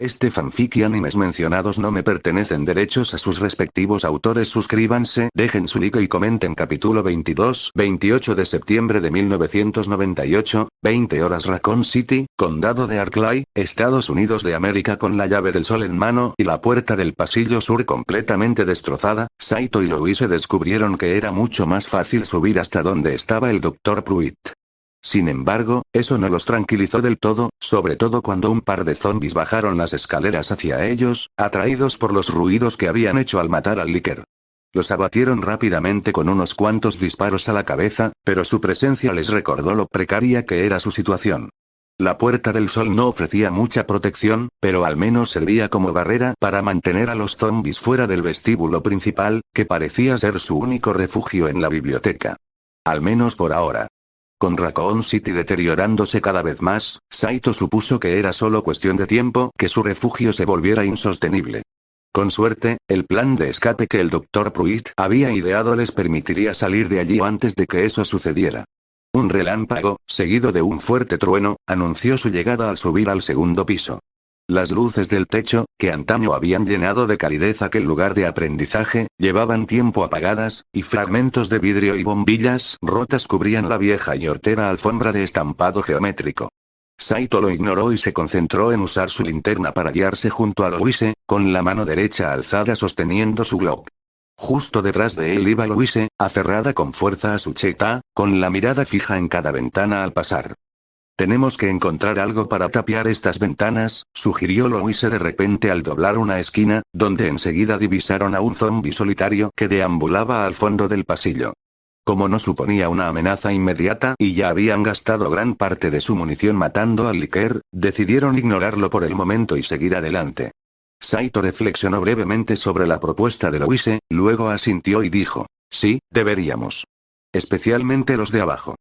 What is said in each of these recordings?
Este fanfic y animes mencionados no me pertenecen, derechos a sus respectivos autores. Suscríbanse, dejen su like y comenten. Capítulo 22, 28 de septiembre de 1998, 20 horas. Raccoon City, Condado de Arklay, Estados Unidos de América. Con la llave del sol en mano y la puerta del pasillo sur completamente destrozada, Saito y Louise descubrieron que era mucho más fácil subir hasta donde estaba el Dr. Pruitt. Sin embargo, eso no los tranquilizó del todo, sobre todo cuando un par de zombies bajaron las escaleras hacia ellos, atraídos por los ruidos que habían hecho al matar al Licker. Los abatieron rápidamente con unos cuantos disparos a la cabeza, pero su presencia les recordó lo precaria que era su situación. La Puerta del Sol no ofrecía mucha protección, pero al menos servía como barrera para mantener a los zombies fuera del vestíbulo principal, que parecía ser su único refugio en la biblioteca. Al menos por ahora. Con Raccoon City deteriorándose cada vez más, Saito supuso que era solo cuestión de tiempo que su refugio se volviera insostenible. Con suerte, el plan de escape que el Dr. Pruitt había ideado les permitiría salir de allí antes de que eso sucediera. Un relámpago, seguido de un fuerte trueno, anunció su llegada al subir al segundo piso. Las luces del techo, que antaño habían llenado de calidez aquel lugar de aprendizaje, llevaban tiempo apagadas, y fragmentos de vidrio y bombillas rotas cubrían la vieja y hortera alfombra de estampado geométrico. Saito lo ignoró y se concentró en usar su linterna para guiarse junto a Louise, con la mano derecha alzada sosteniendo su Glock. Justo detrás de él iba Louise, aferrada con fuerza a su cheta, con la mirada fija en cada ventana al pasar. «Tenemos que encontrar algo para tapiar estas ventanas», sugirió Louise de repente al doblar una esquina, donde enseguida divisaron a un zombi solitario que deambulaba al fondo del pasillo. Como no suponía una amenaza inmediata y ya habían gastado gran parte de su munición matando al Licker, decidieron ignorarlo por el momento y seguir adelante. Saito reflexionó brevemente sobre la propuesta de Louise, luego asintió y dijo: «Sí, deberíamos. Especialmente los de abajo.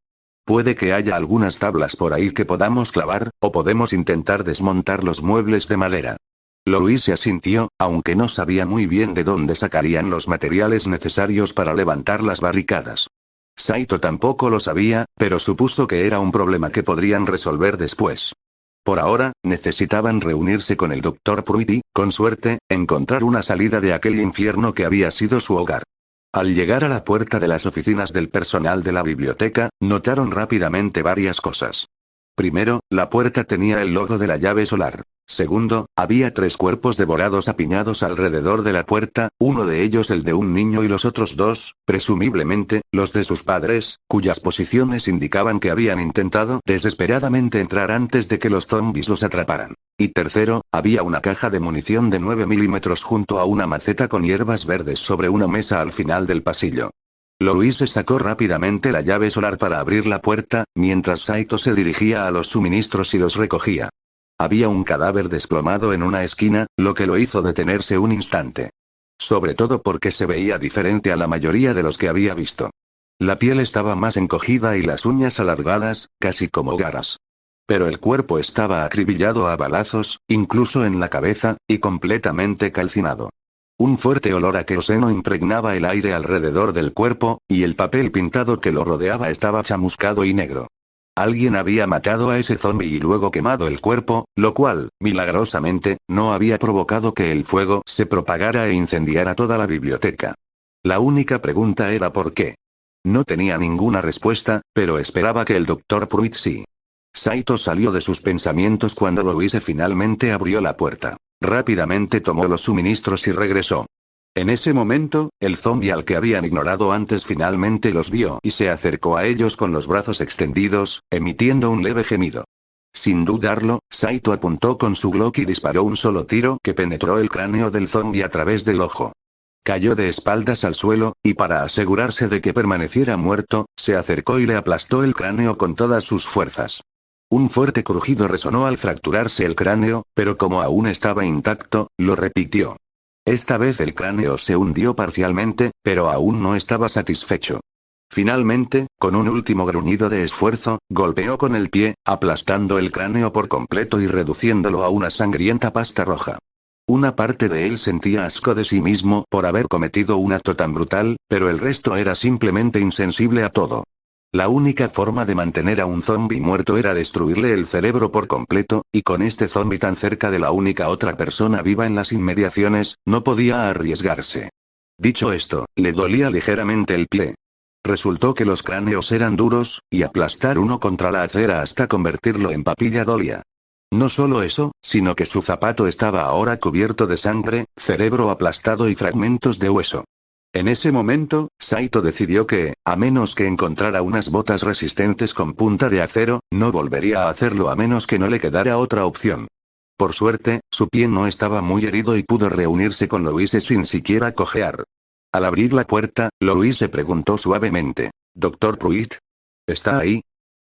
Puede que haya algunas tablas por ahí que podamos clavar, o podemos intentar desmontar los muebles de madera». Louise asintió, aunque no sabía muy bien de dónde sacarían los materiales necesarios para levantar las barricadas. Saito tampoco lo sabía, pero supuso que era un problema que podrían resolver después. Por ahora, necesitaban reunirse con el Dr. Pruitt y, con suerte, encontrar una salida de aquel infierno que había sido su hogar. Al llegar a la puerta de las oficinas del personal de la biblioteca, notaron rápidamente varias cosas. Primero, la puerta tenía el logo de la llave solar. Segundo, había 3 cuerpos devorados apiñados alrededor de la puerta, uno de ellos el de un niño y los otros 2, presumiblemente, los de sus padres, cuyas posiciones indicaban que habían intentado desesperadamente entrar antes de que los zombies los atraparan. Y tercero, había una caja de munición de 9 milímetros junto a una maceta con hierbas verdes sobre una mesa al final del pasillo. Louise sacó rápidamente la llave solar para abrir la puerta, mientras Saito se dirigía a los suministros y los recogía. Había un cadáver desplomado en una esquina, lo que lo hizo detenerse un instante. Sobre todo porque se veía diferente a la mayoría de los que había visto. La piel estaba más encogida y las uñas alargadas, casi como garras. Pero el cuerpo estaba acribillado a balazos, incluso en la cabeza, y completamente calcinado. Un fuerte olor a queroseno impregnaba el aire alrededor del cuerpo, y el papel pintado que lo rodeaba estaba chamuscado y negro. Alguien había matado a ese zombi y luego quemado el cuerpo, lo cual, milagrosamente, no había provocado que el fuego se propagara e incendiara toda la biblioteca. La única pregunta era ¿por qué? No tenía ninguna respuesta, pero esperaba que el Dr. Pruitt sí. Saito salió de sus pensamientos cuando Louise finalmente abrió la puerta. Rápidamente tomó los suministros y regresó. En ese momento, el zombi al que habían ignorado antes finalmente los vio y se acercó a ellos con los brazos extendidos, emitiendo un leve gemido. Sin dudarlo, Saito apuntó con su Glock y disparó un solo tiro que penetró el cráneo del zombi a través del ojo. Cayó de espaldas al suelo, y para asegurarse de que permaneciera muerto, se acercó y le aplastó el cráneo con todas sus fuerzas. Un fuerte crujido resonó al fracturarse el cráneo, pero como aún estaba intacto, lo repitió. Esta vez el cráneo se hundió parcialmente, pero aún no estaba satisfecho. Finalmente, con un último gruñido de esfuerzo, golpeó con el pie, aplastando el cráneo por completo y reduciéndolo a una sangrienta pasta roja. Una parte de él sentía asco de sí mismo por haber cometido un acto tan brutal, pero el resto era simplemente insensible a todo. La única forma de mantener a un zombi muerto era destruirle el cerebro por completo, y con este zombi tan cerca de la única otra persona viva en las inmediaciones, no podía arriesgarse. Dicho esto, le dolía ligeramente el pie. Resultó que los cráneos eran duros, y aplastar uno contra la acera hasta convertirlo en papilla dolía. No solo eso, sino que su zapato estaba ahora cubierto de sangre, cerebro aplastado y fragmentos de hueso. En ese momento, Saito decidió que, a menos que encontrara unas botas resistentes con punta de acero, no volvería a hacerlo a menos que no le quedara otra opción. Por suerte, su pie no estaba muy herido y pudo reunirse con Louise sin siquiera cojear. Al abrir la puerta, Louise preguntó suavemente: «¿Dr. Pruitt? ¿Está ahí?».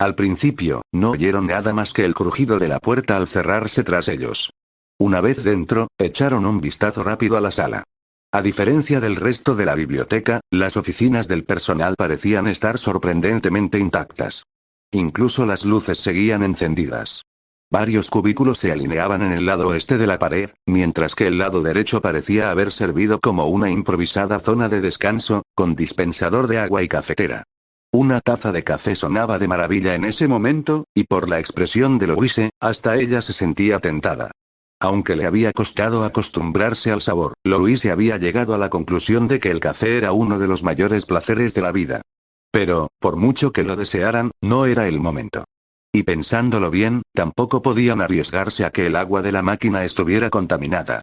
Al principio, no oyeron nada más que el crujido de la puerta al cerrarse tras ellos. Una vez dentro, echaron un vistazo rápido a la sala. A diferencia del resto de la biblioteca, las oficinas del personal parecían estar sorprendentemente intactas. Incluso las luces seguían encendidas. Varios cubículos se alineaban en el lado oeste de la pared, mientras que el lado derecho parecía haber servido como una improvisada zona de descanso, con dispensador de agua y cafetera. Una taza de café sonaba de maravilla en ese momento, y por la expresión de Louise, hasta ella se sentía tentada. Aunque le había costado acostumbrarse al sabor, Louise había llegado a la conclusión de que el café era uno de los mayores placeres de la vida. Pero, por mucho que lo desearan, no era el momento. Y pensándolo bien, tampoco podían arriesgarse a que el agua de la máquina estuviera contaminada.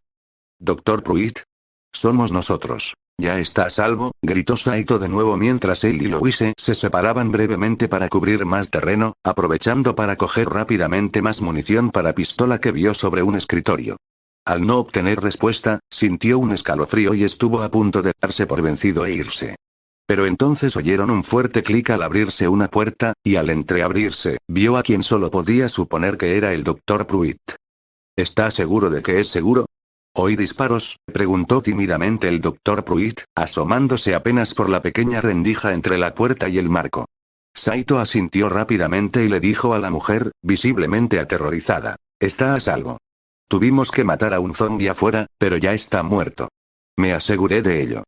«Dr. Pruitt. Somos nosotros. Ya está a salvo», gritó Saito de nuevo mientras él y Louise se separaban brevemente para cubrir más terreno, aprovechando para coger rápidamente más munición para pistola que vio sobre un escritorio. Al no obtener respuesta, sintió un escalofrío y estuvo a punto de darse por vencido e irse. Pero entonces oyeron un fuerte clic al abrirse una puerta, y al entreabrirse, vio a quien solo podía suponer que era el Dr. Pruitt. «¿Está seguro de que es seguro?». «¿Oí disparos?», preguntó tímidamente el Dr. Pruitt, asomándose apenas por la pequeña rendija entre la puerta y el marco. Saito asintió rápidamente y le dijo a la mujer, visiblemente aterrorizada: «Está a salvo. Tuvimos que matar a un zombi afuera, pero ya está muerto. Me aseguré de ello».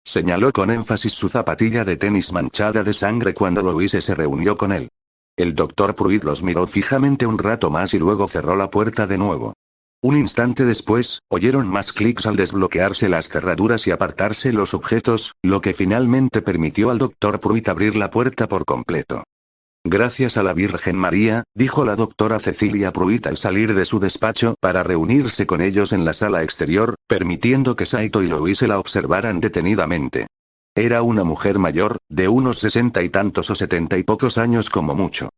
Señaló con énfasis su zapatilla de tenis manchada de sangre cuando Louise se reunió con él. El Dr. Pruitt los miró fijamente un rato más y luego cerró la puerta de nuevo. Un instante después, oyeron más clics al desbloquearse las cerraduras y apartarse los objetos, lo que finalmente permitió al Dr. Pruitt abrir la puerta por completo. «Gracias a la Virgen María», dijo la doctora Cecilia Pruitt al salir de su despacho para reunirse con ellos en la sala exterior, permitiendo que Saito y Louise la observaran detenidamente. Era una mujer mayor, de unos 60 y tantos o 70 y pocos años como mucho.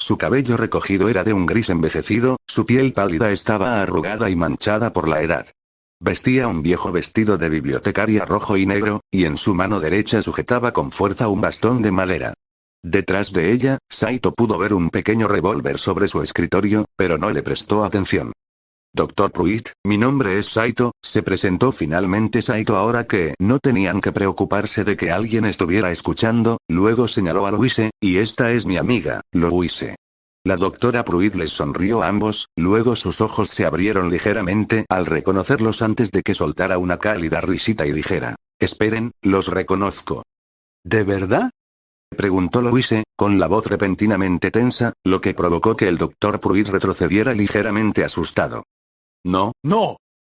Su cabello recogido era de un gris envejecido, su piel pálida estaba arrugada y manchada por la edad. Vestía un viejo vestido de bibliotecaria rojo y negro, y en su mano derecha sujetaba con fuerza un bastón de madera. Detrás de ella, Saito pudo ver un pequeño revólver sobre su escritorio, pero no le prestó atención. «Dr. Pruitt, mi nombre es Saito», se presentó finalmente Saito ahora que no tenían que preocuparse de que alguien estuviera escuchando, luego señaló a Louise, «y esta es mi amiga, Louise». La doctora Pruitt les sonrió a ambos, luego sus ojos se abrieron ligeramente al reconocerlos antes de que soltara una cálida risita y dijera: «Esperen, los reconozco». «¿De verdad?», preguntó Louise, con la voz repentinamente tensa, lo que provocó que el Dr. Pruitt retrocediera ligeramente asustado. «No, no.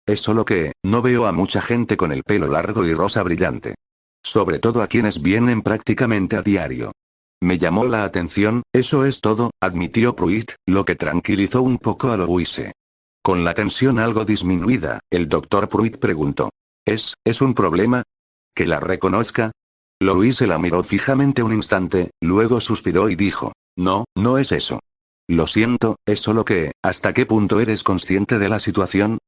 Es solo que, no veo a mucha gente con el pelo largo y rosa brillante. Sobre todo a quienes vienen prácticamente a diario. Me llamó la atención, eso es todo», admitió Pruitt, lo que tranquilizó un poco a Louise. Con la tensión algo disminuida, el Dr. Pruitt preguntó: ¿Es un problema? ¿Que la reconozca?». Louise la miró fijamente un instante, luego suspiró y dijo: «No, no es eso. Lo siento, es solo que, ¿hasta qué punto eres consciente de la situación?».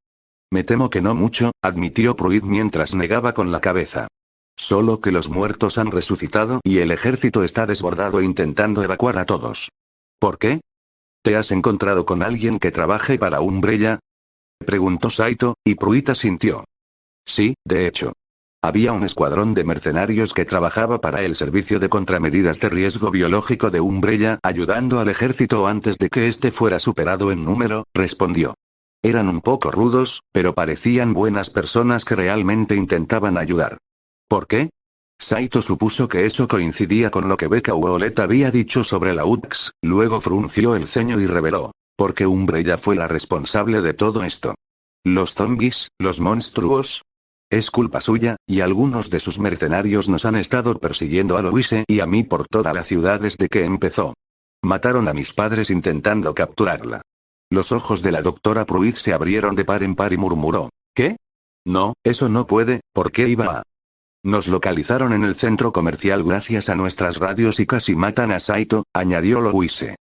«Me temo que no mucho», admitió Pruitt mientras negaba con la cabeza. «Solo que los muertos han resucitado y el ejército está desbordado intentando evacuar a todos». «¿Por qué? ¿Te has encontrado con alguien que trabaje para Umbrella?», preguntó Saito, y Pruitt asintió. «Sí, de hecho. Había un escuadrón de mercenarios que trabajaba para el servicio de contramedidas de riesgo biológico de Umbrella, ayudando al ejército antes de que éste fuera superado en número», respondió. «Eran un poco rudos, pero parecían buenas personas que realmente intentaban ayudar». «¿Por qué?». Saito supuso que eso coincidía con lo que Becca Ouolet había dicho sobre la UX, luego frunció el ceño y reveló. Porque Umbrella fue la responsable de todo esto. Los zombies, los monstruos. Es culpa suya, y algunos de sus mercenarios nos han estado persiguiendo a Louise y a mí por toda la ciudad desde que empezó. Mataron a mis padres intentando capturarla. Los ojos de la doctora Pruitt se abrieron de par en par y murmuró. ¿Qué? No, eso no puede, ¿por qué iba a? Nos localizaron en el centro comercial gracias a nuestras radios y casi matan a Saito, añadió Louise.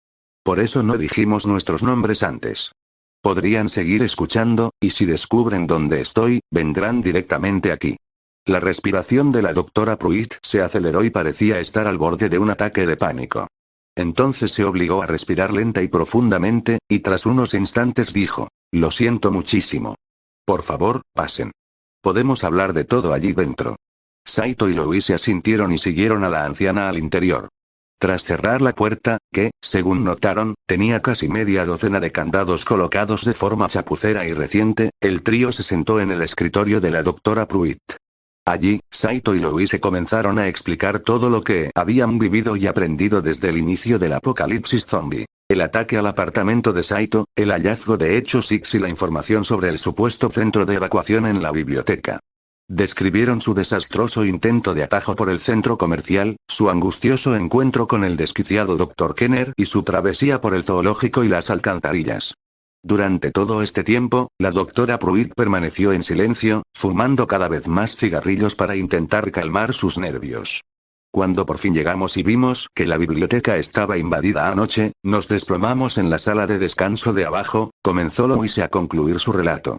Por eso no dijimos nuestros nombres antes. Podrían seguir escuchando, y si descubren dónde estoy, vendrán directamente aquí. La respiración de la doctora Pruitt se aceleró y parecía estar al borde de un ataque de pánico. Entonces se obligó a respirar lenta y profundamente, y tras unos instantes dijo, lo siento muchísimo. Por favor, pasen. Podemos hablar de todo allí dentro. Saito y Louise asintieron y siguieron a la anciana al interior. Tras cerrar la puerta, que, según notaron, tenía casi media docena de candados colocados de forma chapucera y reciente, el trío se sentó en el escritorio de la doctora Pruitt. Allí, Saito y Louise comenzaron a explicar todo lo que habían vivido y aprendido desde el inicio del apocalipsis zombie. El ataque al apartamento de Saito, el hallazgo de hechos X y la información sobre el supuesto centro de evacuación en la biblioteca. Describieron su desastroso intento de atajo por el centro comercial, su angustioso encuentro con el desquiciado Dr. Kenner y su travesía por el zoológico y las alcantarillas. Durante todo este tiempo, la doctora Pruitt permaneció en silencio, fumando cada vez más cigarrillos para intentar calmar sus nervios. Cuando por fin llegamos y vimos que la biblioteca estaba invadida anoche, nos desplomamos en la sala de descanso de abajo, comenzó Louise a concluir su relato.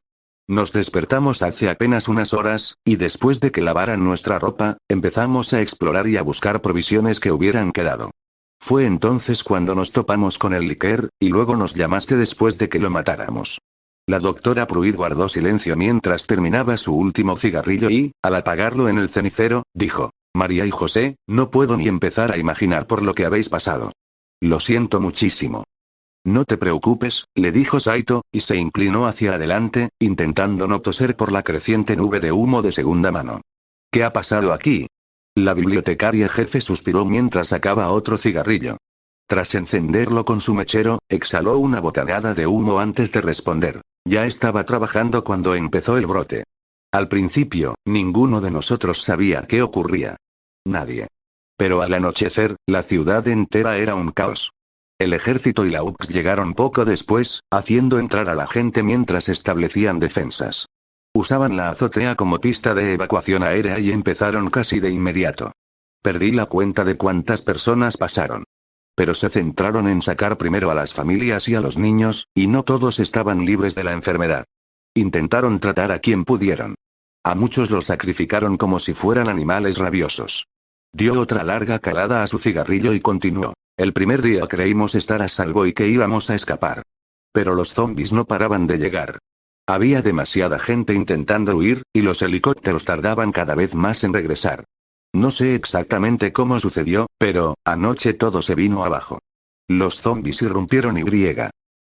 Nos despertamos hace apenas unas horas, y después de que lavaran nuestra ropa, empezamos a explorar y a buscar provisiones que hubieran quedado. Fue entonces cuando nos topamos con el Licker, y luego nos llamaste después de que lo matáramos. La doctora Pruitt guardó silencio mientras terminaba su último cigarrillo y, al apagarlo en el cenicero, dijo, María y José, no puedo ni empezar a imaginar por lo que habéis pasado. Lo siento muchísimo. No te preocupes, le dijo Saito, y se inclinó hacia adelante, intentando no toser por la creciente nube de humo de segunda mano. ¿Qué ha pasado aquí? La bibliotecaria jefe suspiró mientras sacaba otro cigarrillo. Tras encenderlo con su mechero, exhaló una bocanada de humo antes de responder. Ya estaba trabajando cuando empezó el brote. Al principio, ninguno de nosotros sabía qué ocurría. Nadie. Pero al anochecer, la ciudad entera era un caos. El ejército y la UX llegaron poco después, haciendo entrar a la gente mientras establecían defensas. Usaban la azotea como pista de evacuación aérea y empezaron casi de inmediato. Perdí la cuenta de cuántas personas pasaron. Pero se centraron en sacar primero a las familias y a los niños, y no todos estaban libres de la enfermedad. Intentaron tratar a quien pudieron. A muchos los sacrificaron como si fueran animales rabiosos. Dio otra larga calada a su cigarrillo y continuó. El primer día creímos estar a salvo y que íbamos a escapar. Pero los zombies no paraban de llegar. Había demasiada gente intentando huir, y los helicópteros tardaban cada vez más en regresar. No sé exactamente cómo sucedió, pero, anoche todo se vino abajo. Los zombies irrumpieron y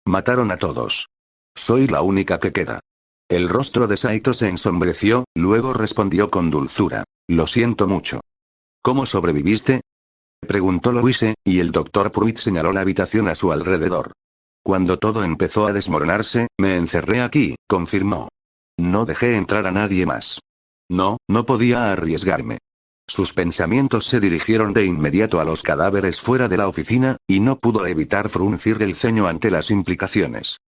mataron a todos. Soy la única que queda. El rostro de Saito se ensombreció, luego respondió con dulzura. Lo siento mucho. ¿Cómo sobreviviste? Preguntó Louise, y el Dr. Pruitt señaló la habitación a su alrededor. Cuando todo empezó a desmoronarse, me encerré aquí, confirmó. No dejé entrar a nadie más. No podía arriesgarme. Sus pensamientos se dirigieron de inmediato a los cadáveres fuera de la oficina, y no pudo evitar fruncir el ceño ante las implicaciones.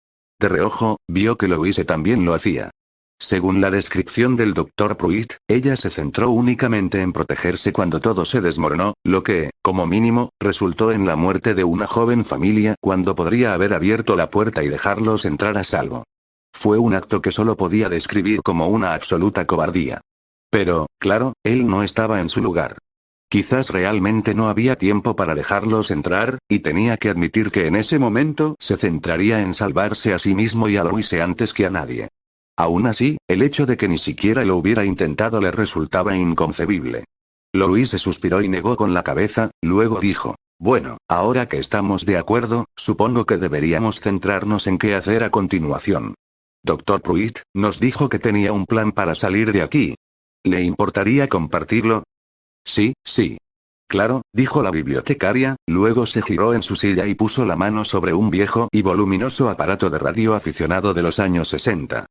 De reojo, vio que Louise también lo hacía. Según la descripción del Dr. Pruitt, ella se centró únicamente en protegerse cuando todo se desmoronó, lo que, como mínimo, resultó en la muerte de una joven familia cuando podría haber abierto la puerta y dejarlos entrar a salvo. Fue un acto que solo podía describir como una absoluta cobardía. Pero, claro, él no estaba en su lugar. Quizás realmente no había tiempo para dejarlos entrar, y tenía que admitir que en ese momento se centraría en salvarse a sí mismo y a Louise antes que a nadie. Aún así, el hecho de que ni siquiera lo hubiera intentado le resultaba inconcebible. Louise suspiró y negó con la cabeza, luego dijo, bueno, ahora que estamos de acuerdo, supongo que deberíamos centrarnos en qué hacer a continuación. Dr. Pruitt nos dijo que tenía un plan para salir de aquí. ¿Le importaría compartirlo? Sí, sí. Claro, dijo la bibliotecaria, luego se giró en su silla y puso la mano sobre un viejo y voluminoso aparato de radio aficionado de los años 60.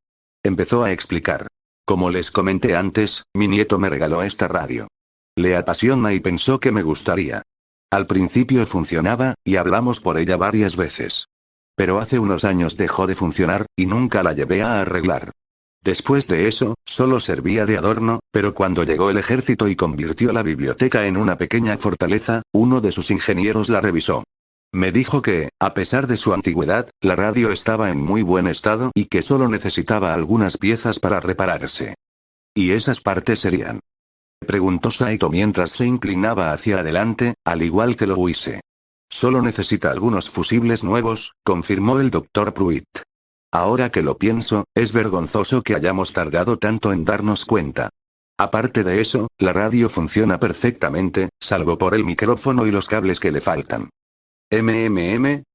Empezó a explicar. Como les comenté antes, mi nieto me regaló esta radio. Le apasiona y pensó que me gustaría. Al principio funcionaba, y hablamos por ella varias veces. Pero hace unos años dejó de funcionar, y nunca la llevé a arreglar. Después de eso, solo servía de adorno, pero cuando llegó el ejército y convirtió la biblioteca en una pequeña fortaleza, uno de sus ingenieros la revisó. Me dijo que, a pesar de su antigüedad, la radio estaba en muy buen estado y que solo necesitaba algunas piezas para repararse. ¿Y esas partes serían? Preguntó Saito mientras se inclinaba hacia adelante, al igual que Louise. Solo necesita algunos fusibles nuevos, confirmó el Dr. Pruitt. Ahora que lo pienso, es vergonzoso que hayamos tardado tanto en darnos cuenta. Aparte de eso, la radio funciona perfectamente, salvo por el micrófono y los cables que le faltan.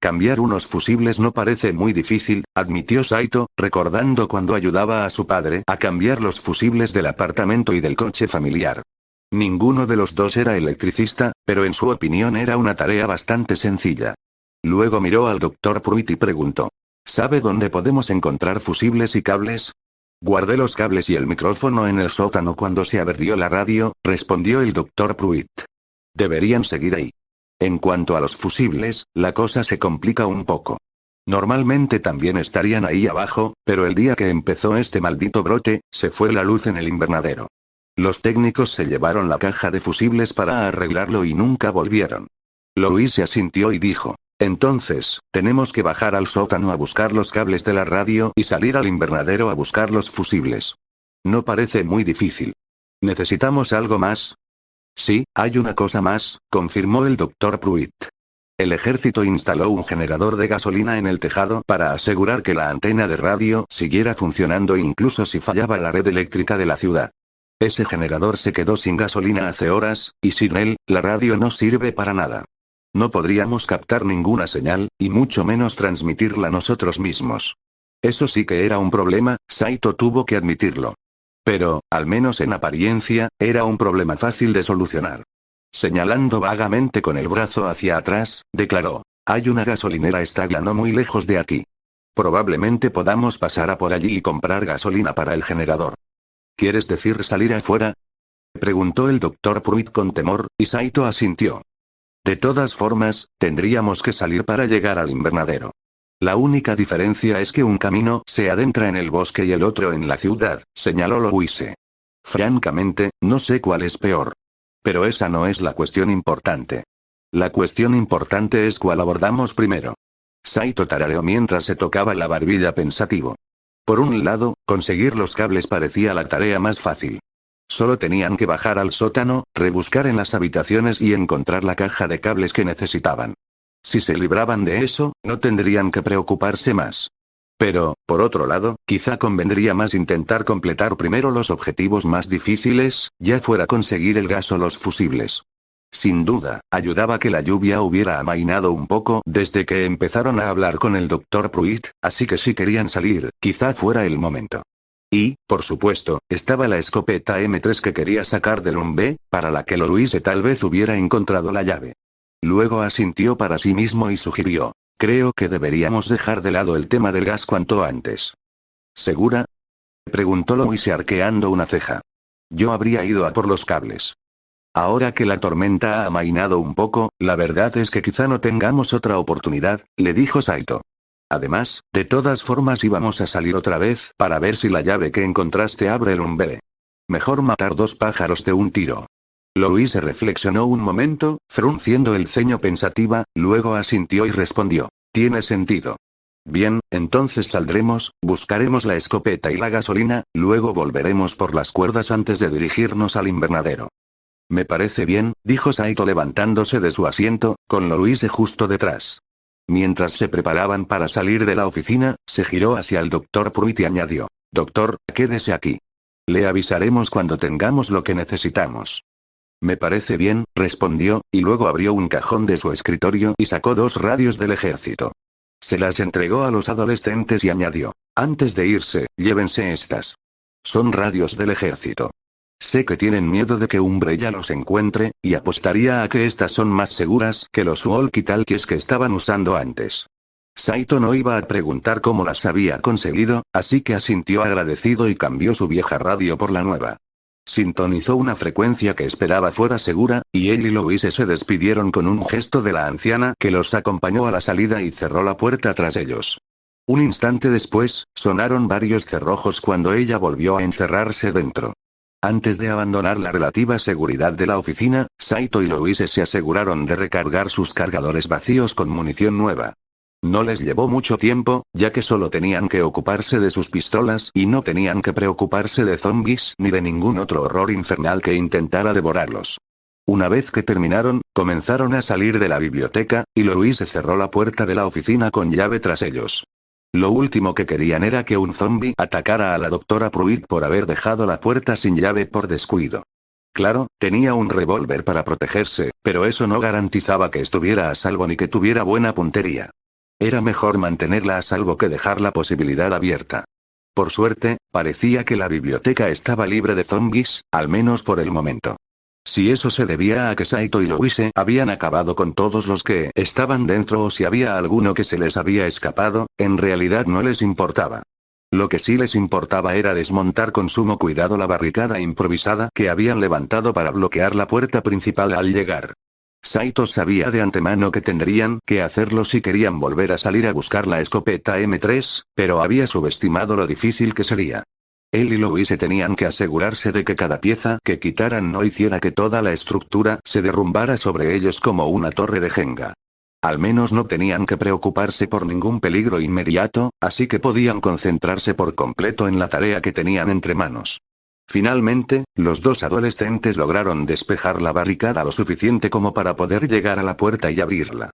Cambiar unos fusibles no parece muy difícil, admitió Saito, recordando cuando ayudaba a su padre a cambiar los fusibles del apartamento y del coche familiar. Ninguno de los dos era electricista, pero en su opinión era una tarea bastante sencilla. Luego miró al Dr. Pruitt y preguntó. ¿Sabe dónde podemos encontrar fusibles y cables? Guardé los cables y el micrófono en el sótano cuando se averió la radio, respondió el Dr. Pruitt. Deberían seguir ahí. En cuanto a los fusibles, la cosa se complica un poco. Normalmente también estarían ahí abajo, pero el día que empezó este maldito brote, se fue la luz en el invernadero. Los técnicos se llevaron la caja de fusibles para arreglarlo y nunca volvieron. Louise asintió y dijo. Entonces, tenemos que bajar al sótano a buscar los cables de la radio y salir al invernadero a buscar los fusibles. No parece muy difícil. ¿Necesitamos algo más? Sí, hay una cosa más, confirmó el Dr. Pruitt. El ejército instaló un generador de gasolina en el tejado para asegurar que la antena de radio siguiera funcionando incluso si fallaba la red eléctrica de la ciudad. Ese generador se quedó sin gasolina hace horas, y sin él, la radio no sirve para nada. No podríamos captar ninguna señal, y mucho menos transmitirla nosotros mismos. Eso sí que era un problema, Saito tuvo que admitirlo. Pero, al menos en apariencia, era un problema fácil de solucionar. Señalando vagamente con el brazo hacia atrás, declaró, hay una gasolinera estaña no muy lejos de aquí. Probablemente podamos pasar a por allí y comprar gasolina para el generador. ¿Quieres decir salir afuera? Preguntó el Dr. Pruitt con temor, y Saito asintió. De todas formas, tendríamos que salir para llegar al invernadero. La única diferencia es que un camino se adentra en el bosque y el otro en la ciudad, señaló Louise. Francamente, no sé cuál es peor. Pero esa no es la cuestión importante. La cuestión importante es cuál abordamos primero. Saito tarareó mientras se tocaba la barbilla pensativo. Por un lado, conseguir los cables parecía la tarea más fácil. Solo tenían que bajar al sótano, rebuscar en las habitaciones y encontrar la caja de cables que necesitaban. Si se libraban de eso, no tendrían que preocuparse más. Pero, por otro lado, quizá convendría más intentar completar primero los objetivos más difíciles, ya fuera conseguir el gas o los fusibles. Sin duda, ayudaba que la lluvia hubiera amainado un poco desde que empezaron a hablar con el Dr. Pruitt, así que si querían salir, quizá fuera el momento. Y, por supuesto, estaba la escopeta M3 que quería sacar del UMB, para la que Louise tal vez hubiera encontrado la llave. Luego asintió para sí mismo y sugirió, creo que deberíamos dejar de lado el tema del gas cuanto antes. ¿Segura? Preguntó Louise arqueando una ceja. Yo habría ido a por los cables. Ahora que la tormenta ha amainado un poco, la verdad es que quizá no tengamos otra oportunidad, le dijo Saito. Además, de todas formas íbamos a salir otra vez para ver si la llave que encontraste abre el UMB. Mejor matar dos pájaros de un tiro. Louise reflexionó un momento, frunciendo el ceño pensativa, luego asintió y respondió. Tiene sentido. Bien, entonces saldremos, buscaremos la escopeta y la gasolina, luego volveremos por las cuerdas antes de dirigirnos al invernadero. Me parece bien, dijo Saito levantándose de su asiento, con Louise justo detrás. Mientras se preparaban para salir de la oficina, se giró hacia el Dr. Pruitt y añadió, Doctor, quédese aquí. Le avisaremos cuando tengamos lo que necesitamos. Me parece bien, respondió, y luego abrió un cajón de su escritorio y sacó dos radios del ejército. Se las entregó a los adolescentes y añadió, antes de irse, llévense estas. Son radios del ejército. Sé que tienen miedo de que Umbrella los encuentre, y apostaría a que estas son más seguras que los walkie-talkies que estaban usando antes. Saito no iba a preguntar cómo las había conseguido, así que asintió agradecido y cambió su vieja radio por la nueva. Sintonizó una frecuencia que esperaba fuera segura, y él y Louise se despidieron con un gesto de la anciana que los acompañó a la salida y cerró la puerta tras ellos. Un instante después, sonaron varios cerrojos cuando ella volvió a encerrarse dentro. Antes de abandonar la relativa seguridad de la oficina, Saito y Louise se aseguraron de recargar sus cargadores vacíos con munición nueva. No les llevó mucho tiempo, ya que solo tenían que ocuparse de sus pistolas y no tenían que preocuparse de zombies ni de ningún otro horror infernal que intentara devorarlos. Una vez que terminaron, comenzaron a salir de la biblioteca, y Louise cerró la puerta de la oficina con llave tras ellos. Lo último que querían era que un zombie atacara a la doctora Pruitt por haber dejado la puerta sin llave por descuido. Claro, tenía un revólver para protegerse, pero eso no garantizaba que estuviera a salvo ni que tuviera buena puntería. Era mejor mantenerla a salvo que dejar la posibilidad abierta. Por suerte, parecía que la biblioteca estaba libre de zombies, al menos por el momento. Si eso se debía a que Saito y Louise habían acabado con todos los que estaban dentro o si había alguno que se les había escapado, en realidad no les importaba. Lo que sí les importaba era desmontar con sumo cuidado la barricada improvisada que habían levantado para bloquear la puerta principal al llegar. Saito sabía de antemano que tendrían que hacerlo si querían volver a salir a buscar la escopeta M3, pero había subestimado lo difícil que sería. Él y Louise tenían que asegurarse de que cada pieza que quitaran no hiciera que toda la estructura se derrumbara sobre ellos como una torre de Jenga. Al menos no tenían que preocuparse por ningún peligro inmediato, así que podían concentrarse por completo en la tarea que tenían entre manos. Finalmente, los dos adolescentes lograron despejar la barricada lo suficiente como para poder llegar a la puerta y abrirla.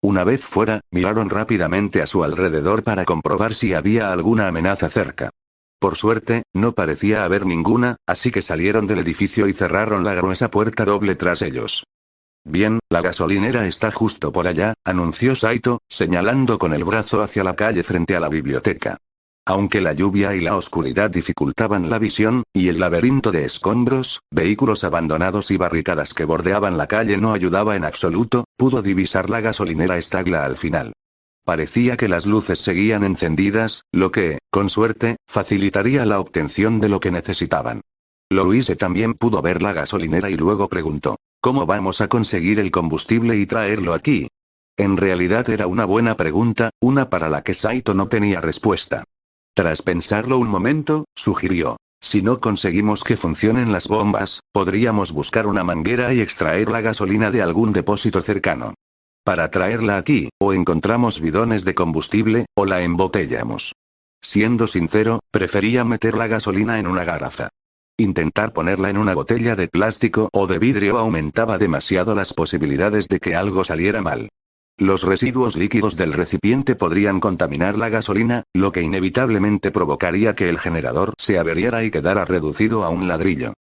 Una vez fuera, miraron rápidamente a su alrededor para comprobar si había alguna amenaza cerca. Por suerte, no parecía haber ninguna, así que salieron del edificio y cerraron la gruesa puerta doble tras ellos. Bien, la gasolinera está justo por allá, anunció Saito, señalando con el brazo hacia la calle frente a la biblioteca. Aunque la lluvia y la oscuridad dificultaban la visión, y el laberinto de escombros, vehículos abandonados y barricadas que bordeaban la calle no ayudaba en absoluto, pudo divisar la gasolinera Stagla al final. Parecía que las luces seguían encendidas, lo que, con suerte, facilitaría la obtención de lo que necesitaban. Louise también pudo ver la gasolinera y luego preguntó, ¿cómo vamos a conseguir el combustible y traerlo aquí? En realidad era una buena pregunta, una para la que Saito no tenía respuesta. Tras pensarlo un momento, sugirió, si no conseguimos que funcionen las bombas, podríamos buscar una manguera y extraer la gasolina de algún depósito cercano. Para traerla aquí, o encontramos bidones de combustible, o la embotellamos. Siendo sincero, prefería meter la gasolina en una garrafa. Intentar ponerla en una botella de plástico o de vidrio aumentaba demasiado las posibilidades de que algo saliera mal. Los residuos líquidos del recipiente podrían contaminar la gasolina, lo que inevitablemente provocaría que el generador se averiara y quedara reducido a un ladrillo.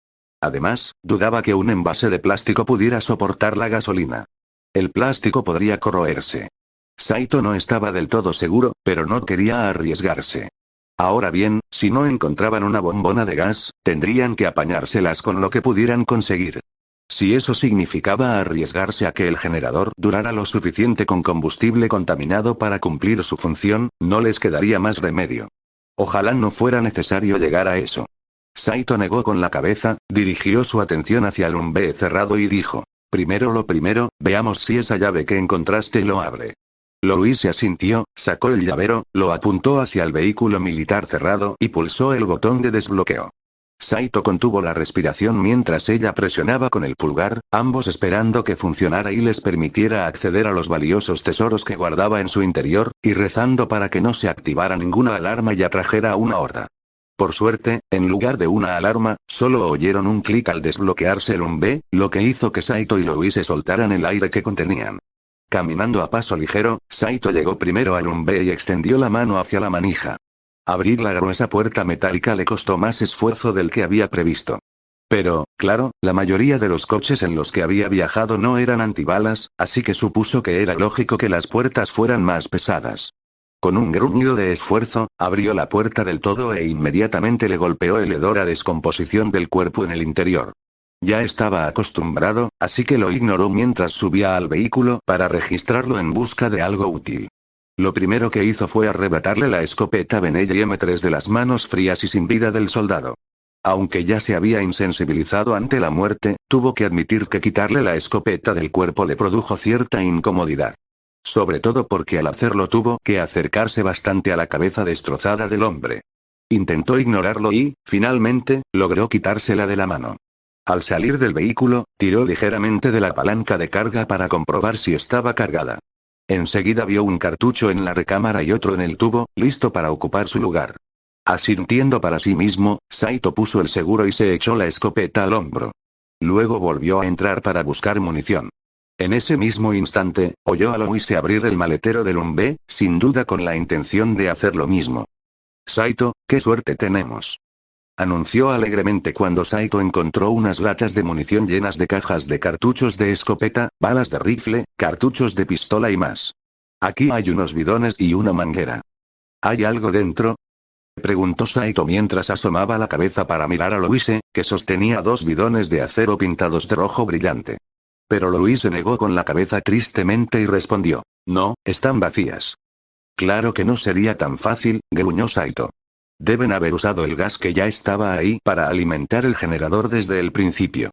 Además, dudaba que un envase de plástico pudiera soportar la gasolina. El plástico podría corroerse. Saito no estaba del todo seguro, pero no quería arriesgarse. Ahora bien, si no encontraban una bombona de gas, tendrían que apañárselas con lo que pudieran conseguir. Si eso significaba arriesgarse a que el generador durara lo suficiente con combustible contaminado para cumplir su función, no les quedaría más remedio. Ojalá no fuera necesario llegar a eso. Saito negó con la cabeza, dirigió su atención hacia el umbe cerrado y dijo, primero lo primero, veamos si esa llave que encontraste lo abre. Louise asintió, sacó el llavero, lo apuntó hacia el vehículo militar cerrado y pulsó el botón de desbloqueo. Saito contuvo la respiración mientras ella presionaba con el pulgar, ambos esperando que funcionara y les permitiera acceder a los valiosos tesoros que guardaba en su interior, y rezando para que no se activara ninguna alarma y atrajera a una horda. Por suerte, en lugar de una alarma, solo oyeron un clic al desbloquearse el umbe, lo que hizo que Saito y Louise soltaran el aire que contenían. Caminando a paso ligero, Saito llegó primero al umbe y extendió la mano hacia la manija. Abrir la gruesa puerta metálica le costó más esfuerzo del que había previsto. Pero, claro, la mayoría de los coches en los que había viajado no eran antibalas, así que supuso que era lógico que las puertas fueran más pesadas. Con un gruñido de esfuerzo, abrió la puerta del todo e inmediatamente le golpeó el hedor a descomposición del cuerpo en el interior. Ya estaba acostumbrado, así que lo ignoró mientras subía al vehículo para registrarlo en busca de algo útil. Lo primero que hizo fue arrebatarle la escopeta Benelli M3 de las manos frías y sin vida del soldado. Aunque ya se había insensibilizado ante la muerte, tuvo que admitir que quitarle la escopeta del cuerpo le produjo cierta incomodidad. Sobre todo porque al hacerlo tuvo que acercarse bastante a la cabeza destrozada del hombre. Intentó ignorarlo y, finalmente, logró quitársela de la mano. Al salir del vehículo, tiró ligeramente de la palanca de carga para comprobar si estaba cargada. Enseguida vio un cartucho en la recámara y otro en el tubo, listo para ocupar su lugar. Asintiendo para sí mismo, Saito puso el seguro y se echó la escopeta al hombro. Luego volvió a entrar para buscar munición. En ese mismo instante, oyó a Louise abrir el maletero del Humvee, sin duda con la intención de hacer lo mismo. «Saito, qué suerte tenemos», anunció alegremente cuando Saito encontró unas latas de munición llenas de cajas de cartuchos de escopeta, balas de rifle, cartuchos de pistola y más. «Aquí hay unos bidones y una manguera». «¿Hay algo dentro?», preguntó Saito mientras asomaba la cabeza para mirar a Louise, que sostenía dos bidones de acero pintados de rojo brillante. Pero Louise negó con la cabeza tristemente y respondió: «No, están vacías». «Claro que no sería tan fácil», gruñó Saito. «Deben haber usado el gas que ya estaba ahí para alimentar el generador desde el principio».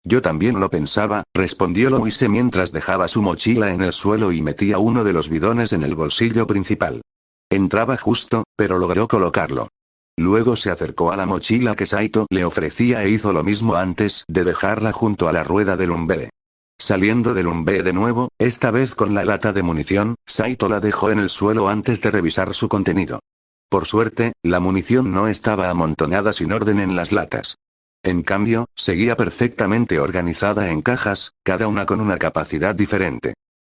«Yo también lo pensaba», respondió Louise mientras dejaba su mochila en el suelo y metía uno de los bidones en el bolsillo principal. Entraba justo, pero logró colocarlo. Luego se acercó a la mochila que Saito le ofrecía e hizo lo mismo antes de dejarla junto a la rueda del Humvee. Saliendo del Humvee de nuevo, esta vez con la lata de munición, Saito la dejó en el suelo antes de revisar su contenido. Por suerte, la munición no estaba amontonada sin orden en las latas. En cambio, seguía perfectamente organizada en cajas, cada una con una capacidad diferente.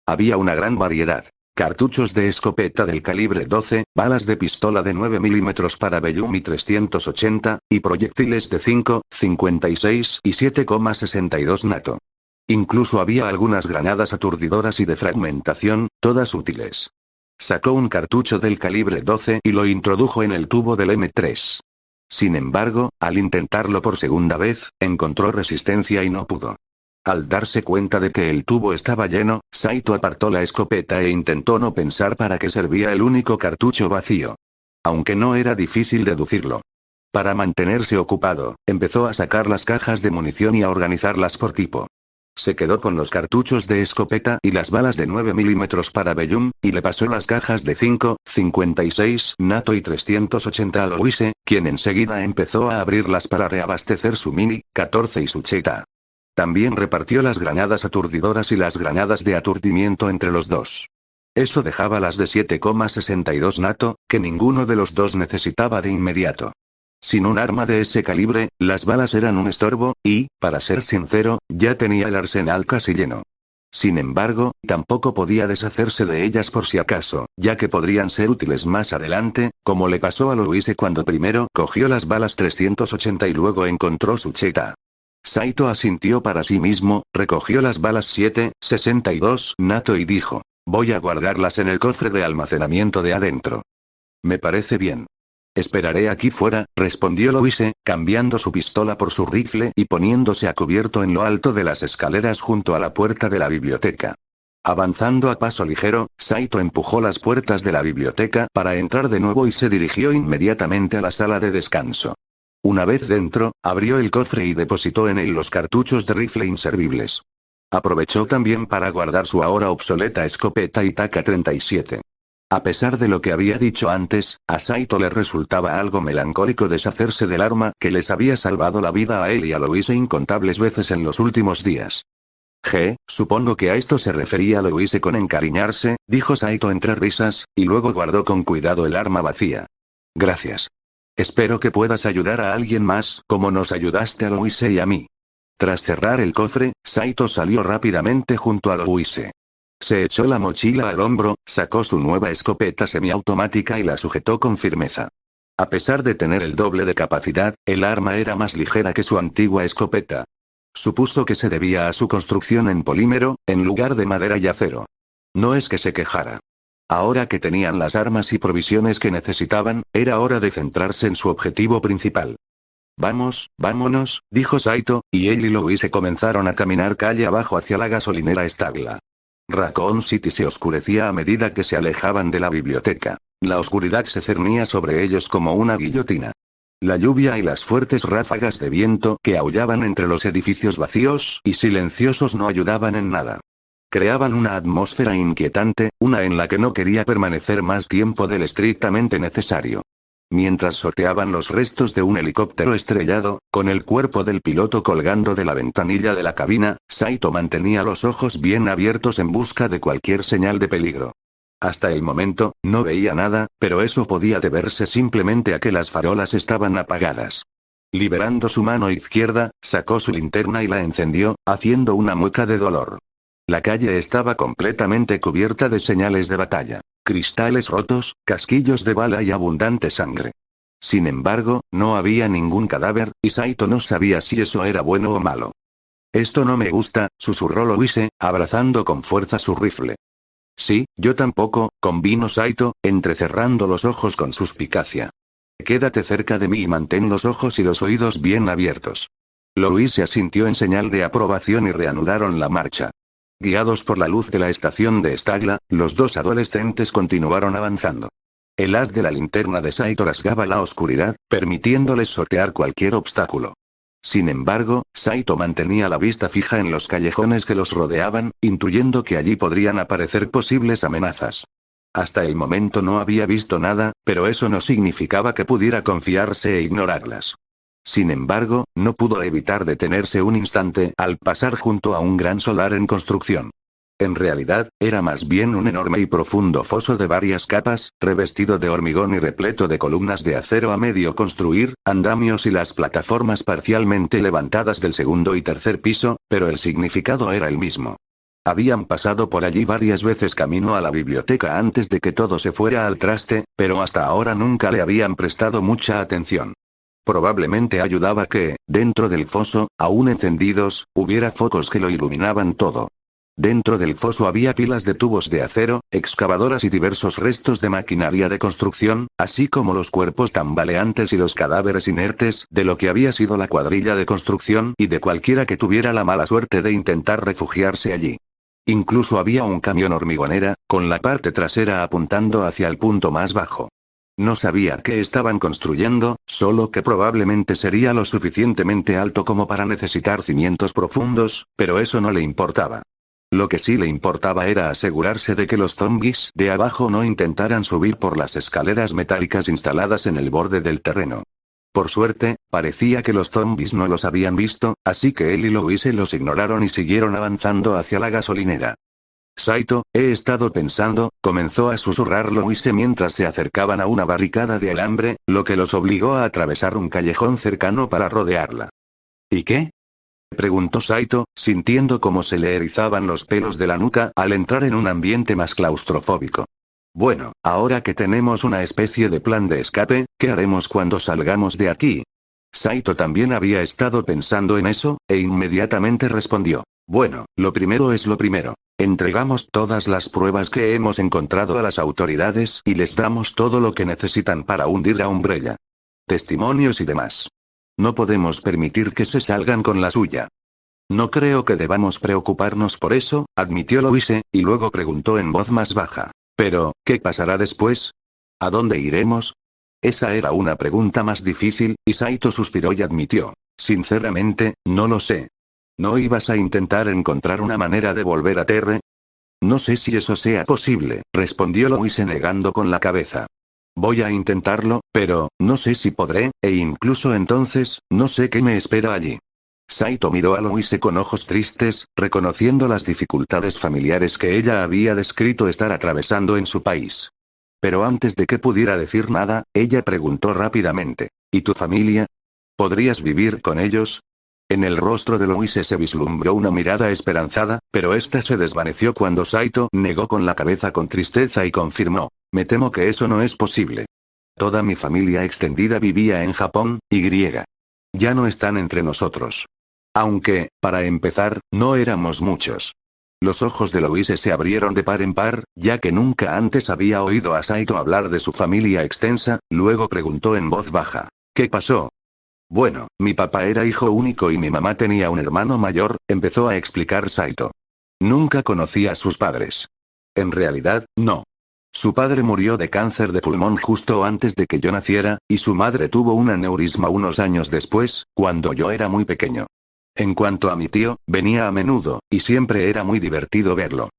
Había una gran variedad. Cartuchos de escopeta del calibre 12, balas de pistola de 9 mm para Bellum y 380, y proyectiles de 5, 56 y 7,62 NATO. Incluso había algunas granadas aturdidoras y de fragmentación, todas útiles. Sacó un cartucho del calibre 12 y lo introdujo en el tubo del M3. Sin embargo, al intentarlo por segunda vez, encontró resistencia y no pudo. Al darse cuenta de que el tubo estaba lleno, Saito apartó la escopeta e intentó no pensar para qué servía el único cartucho vacío. Aunque no era difícil deducirlo. Para mantenerse ocupado, empezó a sacar las cajas de munición y a organizarlas por tipo. Se quedó con los cartuchos de escopeta y las balas de 9 mm para Bellum, y le pasó las cajas de 5, 56 NATO y 380 a Louise, quien enseguida empezó a abrirlas para reabastecer su Mini 14 y su Cheta. También repartió las granadas aturdidoras y las granadas de aturdimiento entre los dos. Eso dejaba las de 7,62 NATO, que ninguno de los dos necesitaba de inmediato. Sin un arma de ese calibre, las balas eran un estorbo, y, para ser sincero, ya tenía el arsenal casi lleno. Sin embargo, tampoco podía deshacerse de ellas por si acaso, ya que podrían ser útiles más adelante, como le pasó a Louise cuando primero cogió las balas 380 y luego encontró su Cheta. Saito asintió para sí mismo, recogió las balas 7,62 NATO y dijo: «Voy a guardarlas en el cofre de almacenamiento de adentro». «Me parece bien». «Esperaré aquí fuera», respondió Louise, cambiando su pistola por su rifle y poniéndose a cubierto en lo alto de las escaleras junto a la puerta de la biblioteca. Avanzando a paso ligero, Saito empujó las puertas de la biblioteca para entrar de nuevo y se dirigió inmediatamente a la sala de descanso. Una vez dentro, abrió el cofre y depositó en él los cartuchos de rifle inservibles. Aprovechó también para guardar su ahora obsoleta escopeta Itaka 37. A pesar de lo que había dicho antes, a Saito le resultaba algo melancólico deshacerse del arma que les había salvado la vida a él y a Louise incontables veces en los últimos días. Supongo que a esto se refería Louise con encariñarse, dijo Saito entre risas, y luego guardó con cuidado el arma vacía. Gracias. Espero que puedas ayudar a alguien más, como nos ayudaste a Louise y a mí. Tras cerrar el cofre, Saito salió rápidamente junto a Louise. Se echó la mochila al hombro, sacó su nueva escopeta semiautomática y la sujetó con firmeza. A pesar de tener el doble de capacidad, el arma era más ligera que su antigua escopeta. Supuso que se debía a su construcción en polímero, en lugar de madera y acero. No es que se quejara. Ahora que tenían las armas y provisiones que necesitaban, era hora de centrarse en su objetivo principal. Vamos, vámonos, dijo Saito, y él y Louise comenzaron a caminar calle abajo hacia la gasolinera Stagla. Raccoon City se oscurecía a medida que se alejaban de la biblioteca. La oscuridad se cernía sobre ellos como una guillotina. La lluvia y las fuertes ráfagas de viento que aullaban entre los edificios vacíos y silenciosos no ayudaban en nada. Creaban una atmósfera inquietante, una en la que no quería permanecer más tiempo del estrictamente necesario. Mientras sorteaban los restos de un helicóptero estrellado, con el cuerpo del piloto colgando de la ventanilla de la cabina, Saito mantenía los ojos bien abiertos en busca de cualquier señal de peligro. Hasta el momento, no veía nada, pero eso podía deberse simplemente a que las farolas estaban apagadas. Liberando su mano izquierda, sacó su linterna y la encendió, haciendo una mueca de dolor. La calle estaba completamente cubierta de señales de batalla. Cristales rotos, casquillos de bala y abundante sangre. Sin embargo, no había ningún cadáver, y Saito no sabía si eso era bueno o malo. Esto no me gusta, susurró Louise, abrazando con fuerza su rifle. Sí, yo tampoco, convino Saito, entrecerrando los ojos con suspicacia. Quédate cerca de mí y mantén los ojos y los oídos bien abiertos. Louise asintió en señal de aprobación y reanudaron la marcha. Guiados por la luz de la estación de Stagla, los dos adolescentes continuaron avanzando. El haz de la linterna de Saito rasgaba la oscuridad, permitiéndoles sortear cualquier obstáculo. Sin embargo, Saito mantenía la vista fija en los callejones que los rodeaban, intuyendo que allí podrían aparecer posibles amenazas. Hasta el momento no había visto nada, pero eso no significaba que pudiera confiarse e ignorarlas. Sin embargo, no pudo evitar detenerse un instante al pasar junto a un gran solar en construcción. En realidad, era más bien un enorme y profundo foso de varias capas, revestido de hormigón y repleto de columnas de acero a medio construir, andamios y las plataformas parcialmente levantadas del segundo y tercer piso, pero el significado era el mismo. Habían pasado por allí varias veces camino a la biblioteca antes de que todo se fuera al traste, pero hasta ahora nunca le habían prestado mucha atención. Probablemente ayudaba que, dentro del foso, aún encendidos, hubiera focos que lo iluminaban todo. Dentro del foso había pilas de tubos de acero, excavadoras y diversos restos de maquinaria de construcción, así como los cuerpos tambaleantes y los cadáveres inertes de lo que había sido la cuadrilla de construcción y de cualquiera que tuviera la mala suerte de intentar refugiarse allí. Incluso había un camión hormigonera, con la parte trasera apuntando hacia el punto más bajo. No sabía qué estaban construyendo, solo que probablemente sería lo suficientemente alto como para necesitar cimientos profundos, pero eso no le importaba. Lo que sí le importaba era asegurarse de que los zombies de abajo no intentaran subir por las escaleras metálicas instaladas en el borde del terreno. Por suerte, parecía que los zombies no los habían visto, así que él y Louise los ignoraron y siguieron avanzando hacia la gasolinera. Saito, he estado pensando, comenzó a susurrar Louise mientras se acercaban a una barricada de alambre, lo que los obligó a atravesar un callejón cercano para rodearla. ¿Y qué? Preguntó Saito, sintiendo cómo se le erizaban los pelos de la nuca al entrar en un ambiente más claustrofóbico. Bueno, ahora que tenemos una especie de plan de escape, ¿qué haremos cuando salgamos de aquí? Saito también había estado pensando en eso, e inmediatamente respondió. Bueno, lo primero es lo primero. Entregamos todas las pruebas que hemos encontrado a las autoridades y les damos todo lo que necesitan para hundir a Umbrella. Testimonios y demás. No podemos permitir que se salgan con la suya. No creo que debamos preocuparnos por eso, admitió Louise, y luego preguntó en voz más baja. Pero, ¿qué pasará después? ¿A dónde iremos? Esa era una pregunta más difícil, y Saito suspiró y admitió. Sinceramente, no lo sé. ¿No ibas a intentar encontrar una manera de volver a Terre? No sé si eso sea posible, respondió Louise negando con la cabeza. Voy a intentarlo, pero, no sé si podré, e incluso entonces, no sé qué me espera allí. Saito miró a Louise con ojos tristes, reconociendo las dificultades familiares que ella había descrito estar atravesando en su país. Pero antes de que pudiera decir nada, ella preguntó rápidamente. ¿Y tu familia? ¿Podrías vivir con ellos? En el rostro de Louise se vislumbró una mirada esperanzada, pero esta se desvaneció cuando Saito negó con la cabeza con tristeza y confirmó. Me temo que eso no es posible. Toda mi familia extendida vivía en Japón, y ya no están entre nosotros. Aunque, para empezar, no éramos muchos. Los ojos de Louise se abrieron de par en par, ya que nunca antes había oído a Saito hablar de su familia extensa, luego preguntó en voz baja. ¿Qué pasó? Bueno, mi papá era hijo único y mi mamá tenía un hermano mayor, empezó a explicar Saito. Nunca conocí a sus padres. En realidad, no. Su padre murió de cáncer de pulmón justo antes de que yo naciera, y su madre tuvo un aneurisma unos años después, cuando yo era muy pequeño. En cuanto a mi tío, venía a menudo, y siempre era muy divertido verlo.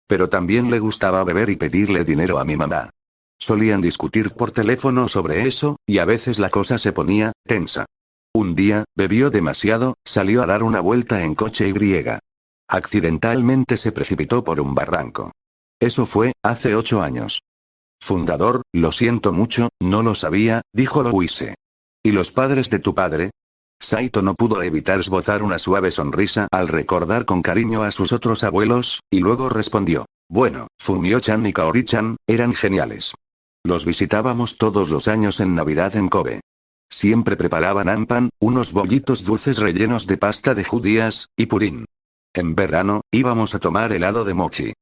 Pero también le gustaba beber y pedirle dinero a mi mamá. Solían discutir por teléfono sobre eso, y a veces la cosa se ponía tensa. Un día, bebió demasiado, salió a dar una vuelta en coche y accidentalmente se precipitó por un barranco. Eso fue, hace 8 años. Fundador, lo siento mucho, no lo sabía, dijo Louise. ¿Y los padres de tu padre? Saito no pudo evitar esbozar una suave sonrisa al recordar con cariño a sus otros abuelos, y luego respondió. Bueno, Fumio-chan y Kaori-chan, eran geniales. Los visitábamos todos los años en Navidad en Kobe. Siempre preparaban ampan, unos bollitos dulces rellenos de pasta de judías, y purín. En verano, íbamos a tomar helado de mochi.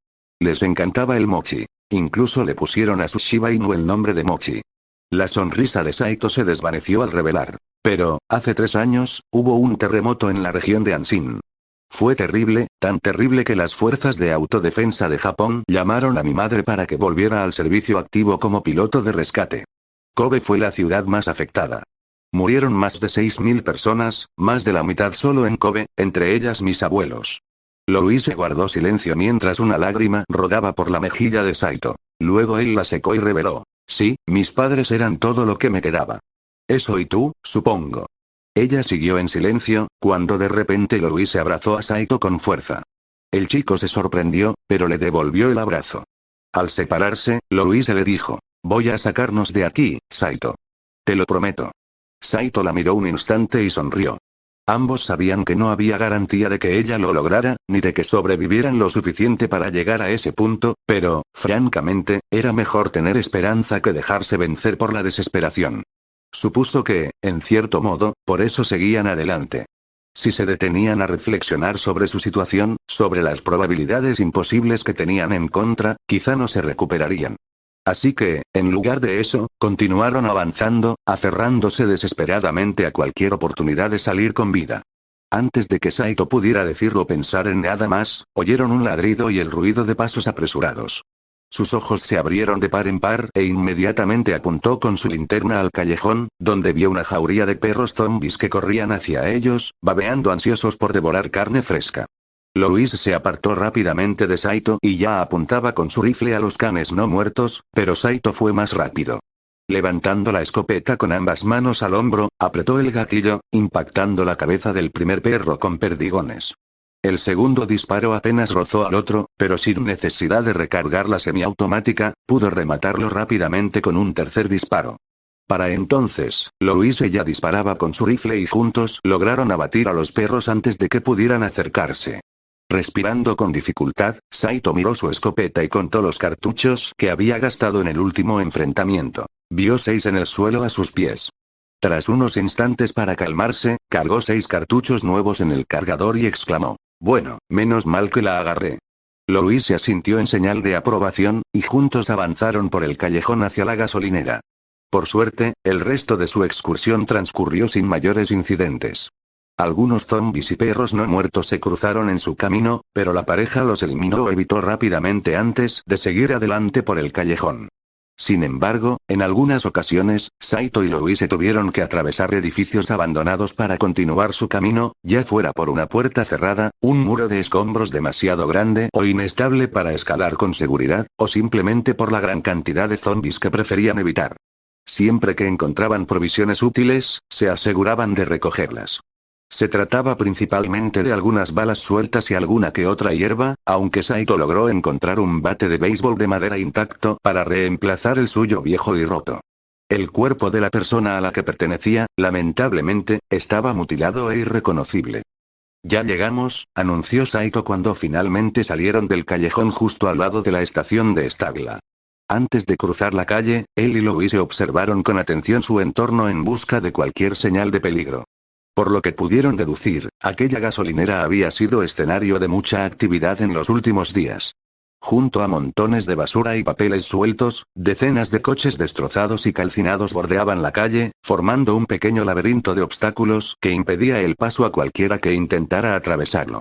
Les encantaba el mochi. Incluso le pusieron a su Shiba Inu el nombre de mochi. La sonrisa de Saito se desvaneció al revelar. Pero, hace 3 años, hubo un terremoto en la región de Anshin. Fue terrible, tan terrible que las fuerzas de autodefensa de Japón llamaron a mi madre para que volviera al servicio activo como piloto de rescate. Kobe fue la ciudad más afectada. Murieron más de 6.000 personas, más de la mitad solo en Kobe, entre ellas mis abuelos. Louise guardó silencio mientras una lágrima rodaba por la mejilla de Saito. Luego él la secó y reveló. Sí, mis padres eran todo lo que me quedaba. Eso y tú, supongo. Ella siguió en silencio, cuando de repente Louise abrazó a Saito con fuerza. El chico se sorprendió, pero le devolvió el abrazo. Al separarse, Louise le dijo. Voy a sacarnos de aquí, Saito. Te lo prometo. Saito la miró un instante y sonrió. Ambos sabían que no había garantía de que ella lo lograra, ni de que sobrevivieran lo suficiente para llegar a ese punto, pero, francamente, era mejor tener esperanza que dejarse vencer por la desesperación. Supuso que, en cierto modo, por eso seguían adelante. Si se detenían a reflexionar sobre su situación, sobre las probabilidades imposibles que tenían en contra, quizá no se recuperarían. Así que, en lugar de eso, continuaron avanzando, aferrándose desesperadamente a cualquier oportunidad de salir con vida. Antes de que Saito pudiera decirlo o pensar en nada más, oyeron un ladrido y el ruido de pasos apresurados. Sus ojos se abrieron de par en par e inmediatamente apuntó con su linterna al callejón, donde vio una jauría de perros zombies que corrían hacia ellos, babeando ansiosos por devorar carne fresca. Louise se apartó rápidamente de Saito y ya apuntaba con su rifle a los canes no muertos, pero Saito fue más rápido. Levantando la escopeta con ambas manos al hombro, apretó el gatillo, impactando la cabeza del primer perro con perdigones. El segundo disparo apenas rozó al otro, pero sin necesidad de recargar la semiautomática, pudo rematarlo rápidamente con un tercer disparo. Para entonces, Louise ya disparaba con su rifle y juntos lograron abatir a los perros antes de que pudieran acercarse. Respirando con dificultad, Saito miró su escopeta y contó los cartuchos que había gastado en el último enfrentamiento. Vio 6 en el suelo a sus pies. Tras unos instantes para calmarse, cargó 6 cartuchos nuevos en el cargador y exclamó. Bueno, menos mal que la agarré. Louise asintió en señal de aprobación, y juntos avanzaron por el callejón hacia la gasolinera. Por suerte, el resto de su excursión transcurrió sin mayores incidentes. Algunos zombies y perros no muertos se cruzaron en su camino, pero la pareja los eliminó o evitó rápidamente antes de seguir adelante por el callejón. Sin embargo, en algunas ocasiones, Saito y Louise tuvieron que atravesar edificios abandonados para continuar su camino, ya fuera por una puerta cerrada, un muro de escombros demasiado grande o inestable para escalar con seguridad, o simplemente por la gran cantidad de zombies que preferían evitar. Siempre que encontraban provisiones útiles, se aseguraban de recogerlas. Se trataba principalmente de algunas balas sueltas y alguna que otra hierba, aunque Saito logró encontrar un bate de béisbol de madera intacto para reemplazar el suyo viejo y roto. El cuerpo de la persona a la que pertenecía, lamentablemente, estaba mutilado e irreconocible. Ya llegamos, anunció Saito cuando finalmente salieron del callejón justo al lado de la estación de Stagla. Antes de cruzar la calle, él y Louise observaron con atención su entorno en busca de cualquier señal de peligro. Por lo que pudieron deducir, aquella gasolinera había sido escenario de mucha actividad en los últimos días. Junto a montones de basura y papeles sueltos, decenas de coches destrozados y calcinados bordeaban la calle, formando un pequeño laberinto de obstáculos que impedía el paso a cualquiera que intentara atravesarlo.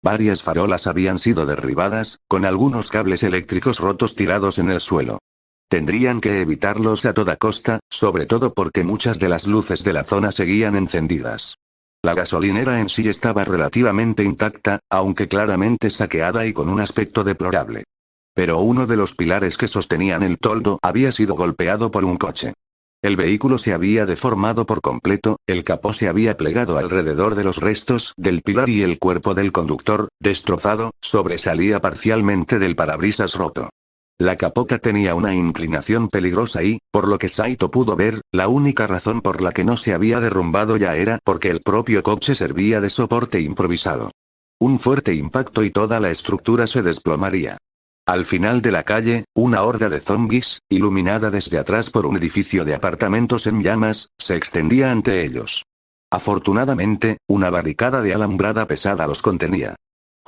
Varias farolas habían sido derribadas, con algunos cables eléctricos rotos tirados en el suelo. Tendrían que evitarlos a toda costa, sobre todo porque muchas de las luces de la zona seguían encendidas. La gasolinera en sí estaba relativamente intacta, aunque claramente saqueada y con un aspecto deplorable. Pero uno de los pilares que sostenían el toldo había sido golpeado por un coche. El vehículo se había deformado por completo, el capó se había plegado alrededor de los restos del pilar y el cuerpo del conductor, destrozado, sobresalía parcialmente del parabrisas roto. La capota tenía una inclinación peligrosa y, por lo que Saito pudo ver, la única razón por la que no se había derrumbado ya era porque el propio coche servía de soporte improvisado. Un fuerte impacto y toda la estructura se desplomaría. Al final de la calle, una horda de zombies, iluminada desde atrás por un edificio de apartamentos en llamas, se extendía ante ellos. Afortunadamente, una barricada de alambrada pesada los contenía.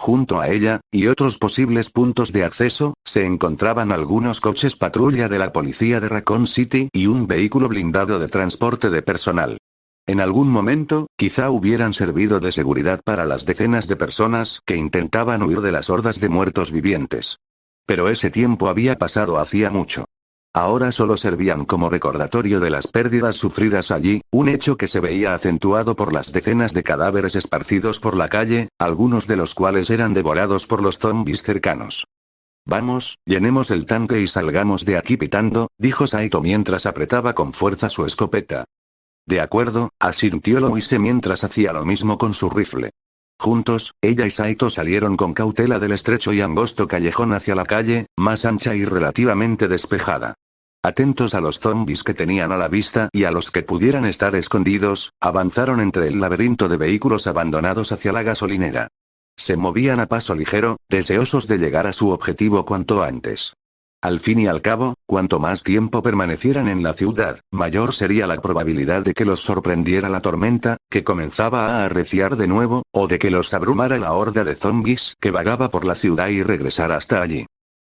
Junto a ella, y otros posibles puntos de acceso, se encontraban algunos coches patrulla de la policía de Raccoon City y un vehículo blindado de transporte de personal. En algún momento, quizá hubieran servido de seguridad para las decenas de personas que intentaban huir de las hordas de muertos vivientes. Pero ese tiempo había pasado hacía mucho. Ahora solo servían como recordatorio de las pérdidas sufridas allí, un hecho que se veía acentuado por las decenas de cadáveres esparcidos por la calle, algunos de los cuales eran devorados por los zombies cercanos. Vamos, llenemos el tanque y salgamos de aquí pitando, dijo Saito mientras apretaba con fuerza su escopeta. De acuerdo, asintió Louise mientras hacía lo mismo con su rifle. Juntos, ella y Saito salieron con cautela del estrecho y angosto callejón hacia la calle, más ancha y relativamente despejada. Atentos a los zombies que tenían a la vista y a los que pudieran estar escondidos, avanzaron entre el laberinto de vehículos abandonados hacia la gasolinera. Se movían a paso ligero, deseosos de llegar a su objetivo cuanto antes. Al fin y al cabo, cuanto más tiempo permanecieran en la ciudad, mayor sería la probabilidad de que los sorprendiera la tormenta, que comenzaba a arreciar de nuevo, o de que los abrumara la horda de zombies que vagaba por la ciudad y regresara hasta allí.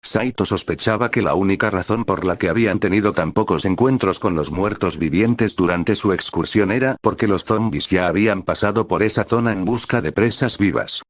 Saito sospechaba que la única razón por la que habían tenido tan pocos encuentros con los muertos vivientes durante su excursión era porque los zombies ya habían pasado por esa zona en busca de presas vivas.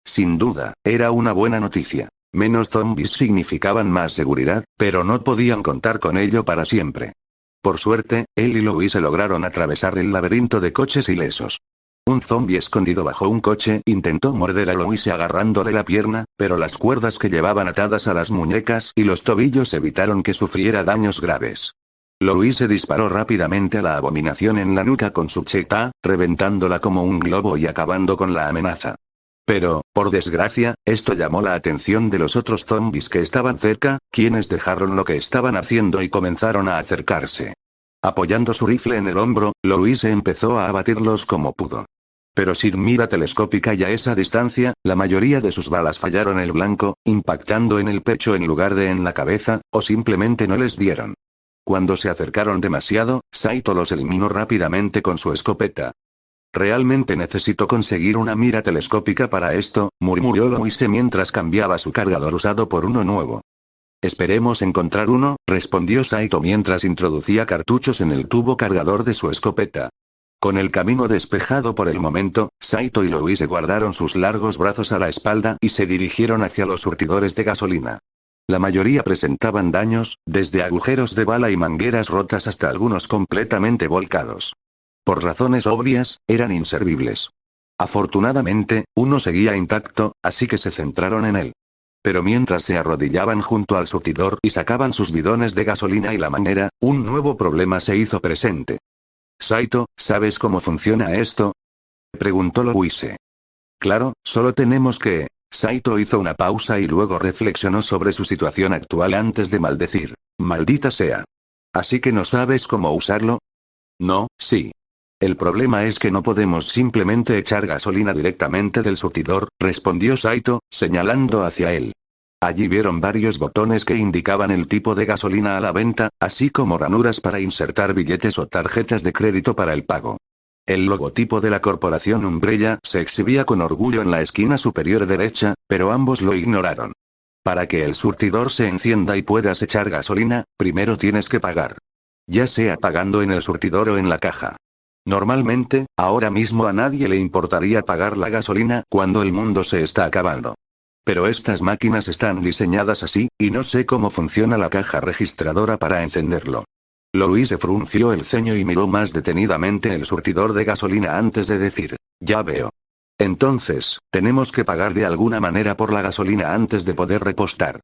Sin duda, era una buena noticia. Menos zombies significaban más seguridad, pero no podían contar con ello para siempre. Por suerte, él y Louise lograron atravesar el laberinto de coches ilesos. Un zombie escondido bajo un coche intentó morder a Louise agarrándole la pierna, pero las cuerdas que llevaban atadas a las muñecas y los tobillos evitaron que sufriera daños graves. Louise disparó rápidamente a la abominación en la nuca con su cheta, reventándola como un globo y acabando con la amenaza. Pero, por desgracia, esto llamó la atención de los otros zombies que estaban cerca, quienes dejaron lo que estaban haciendo y comenzaron a acercarse. Apoyando su rifle en el hombro, Louise empezó a abatirlos como pudo. Pero sin mira telescópica y a esa distancia, la mayoría de sus balas fallaron el blanco, impactando en el pecho en lugar de en la cabeza, o simplemente no les dieron. Cuando se acercaron demasiado, Saito los eliminó rápidamente con su escopeta. Realmente necesito conseguir una mira telescópica para esto, murmuró Louise mientras cambiaba su cargador usado por uno nuevo. Esperemos encontrar uno, respondió Saito mientras introducía cartuchos en el tubo cargador de su escopeta. Con el camino despejado por el momento, Saito y Louise guardaron sus largos brazos a la espalda y se dirigieron hacia los surtidores de gasolina. La mayoría presentaban daños, desde agujeros de bala y mangueras rotas hasta algunos completamente volcados. Por razones obvias, eran inservibles. Afortunadamente, uno seguía intacto, así que se centraron en él. Pero mientras se arrodillaban junto al surtidor y sacaban sus bidones de gasolina y la manguera, un nuevo problema se hizo presente. Saito, ¿sabes cómo funciona esto?, preguntó Louise. Claro, solo tenemos que... Saito hizo una pausa y luego reflexionó sobre su situación actual antes de maldecir. Maldita sea. ¿Así que no sabes cómo usarlo? No, sí. El problema es que no podemos simplemente echar gasolina directamente del surtidor, respondió Saito, señalando hacia él. Allí vieron varios botones que indicaban el tipo de gasolina a la venta, así como ranuras para insertar billetes o tarjetas de crédito para el pago. El logotipo de la corporación Umbrella se exhibía con orgullo en la esquina superior derecha, pero ambos lo ignoraron. Para que el surtidor se encienda y puedas echar gasolina, primero tienes que pagar. Ya sea pagando en el surtidor o en la caja. Normalmente, ahora mismo a nadie le importaría pagar la gasolina cuando el mundo se está acabando. Pero estas máquinas están diseñadas así, y no sé cómo funciona la caja registradora para encenderlo. Louise frunció el ceño y miró más detenidamente el surtidor de gasolina antes de decir, ya veo. Entonces, tenemos que pagar de alguna manera por la gasolina antes de poder repostar.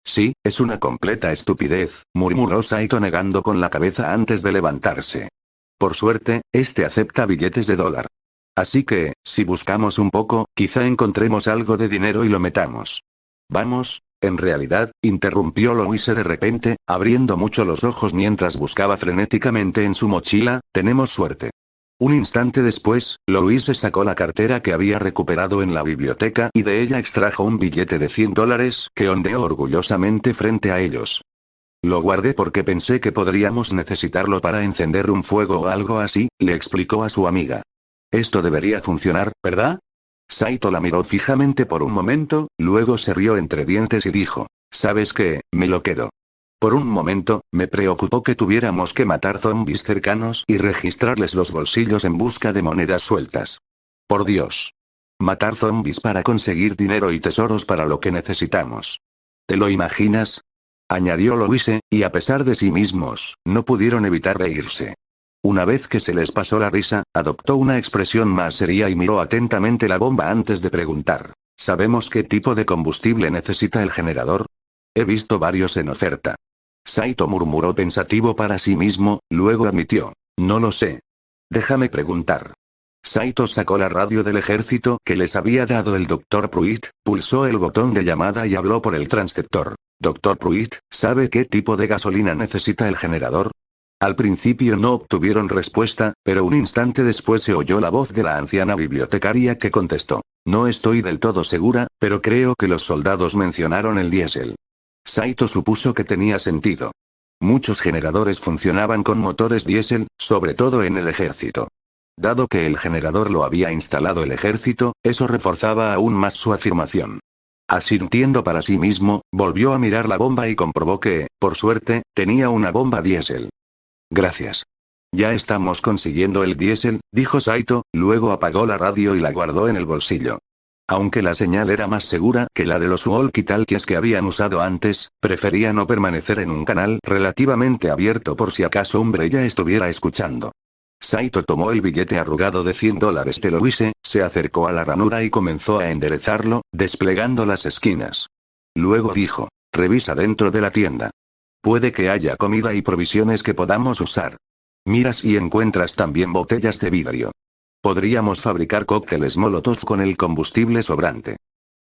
Sí, es una completa estupidez, murmuró Saito negando con la cabeza antes de levantarse. Por suerte, este acepta billetes de $. Así que, si buscamos un poco, quizá encontremos algo de dinero y lo metamos. Vamos. En realidad, interrumpió Louise de repente, abriendo mucho los ojos mientras buscaba frenéticamente en su mochila, tenemos suerte. Un instante después, Louise sacó la cartera que había recuperado en la biblioteca y de ella extrajo un billete de $100 que ondeó orgullosamente frente a ellos. Lo guardé porque pensé que podríamos necesitarlo para encender un fuego o algo así, le explicó a su amiga. Esto debería funcionar, ¿verdad? Saito la miró fijamente por un momento, luego se rió entre dientes y dijo, ¿sabes qué? Me lo quedo. Por un momento, me preocupó que tuviéramos que matar zombies cercanos y registrarles los bolsillos en busca de monedas sueltas. Por Dios. Matar zombies para conseguir dinero y tesoros para lo que necesitamos. ¿Te lo imaginas? Añadió Louise, y a pesar de sí mismos, no pudieron evitar reírse. Una vez que se les pasó la risa, adoptó una expresión más seria y miró atentamente la bomba antes de preguntar, ¿sabemos qué tipo de combustible necesita el generador? He visto varios en oferta. Saito murmuró pensativo para sí mismo, luego admitió, no lo sé. Déjame preguntar. Saito sacó la radio del ejército que les había dado el Dr. Pruitt, pulsó el botón de llamada y habló por el transceptor. Dr. Pruitt, ¿sabe qué tipo de gasolina necesita el generador? Al principio no obtuvieron respuesta, pero un instante después se oyó la voz de la anciana bibliotecaria que contestó. No estoy del todo segura, pero creo que los soldados mencionaron el diésel. Saito supuso que tenía sentido. Muchos generadores funcionaban con motores diésel, sobre todo en el ejército. Dado que el generador lo había instalado el ejército, eso reforzaba aún más su afirmación. Asintiendo para sí mismo, volvió a mirar la bomba y comprobó que, por suerte, tenía una bomba diésel. Gracias. Ya estamos consiguiendo el diésel, dijo Saito, luego apagó la radio y la guardó en el bolsillo. Aunque la señal era más segura que la de los walkie-talkies que habían usado antes, prefería no permanecer en un canal relativamente abierto por si acaso Umbrella estuviera escuchando. Saito tomó el billete arrugado de $100 de Louise, se acercó a la ranura y comenzó a enderezarlo, desplegando las esquinas. Luego dijo, revisa dentro de la tienda. Puede que haya comida y provisiones que podamos usar. Miras y encuentras también botellas de vidrio. Podríamos fabricar cócteles Molotov con el combustible sobrante.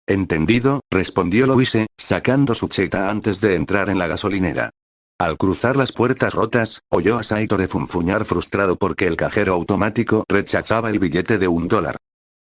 Entendido, respondió Louise, sacando su cheta antes de entrar en la gasolinera. Al cruzar las puertas rotas, oyó a Saito refunfuñar frustrado porque el cajero automático rechazaba el billete de $1.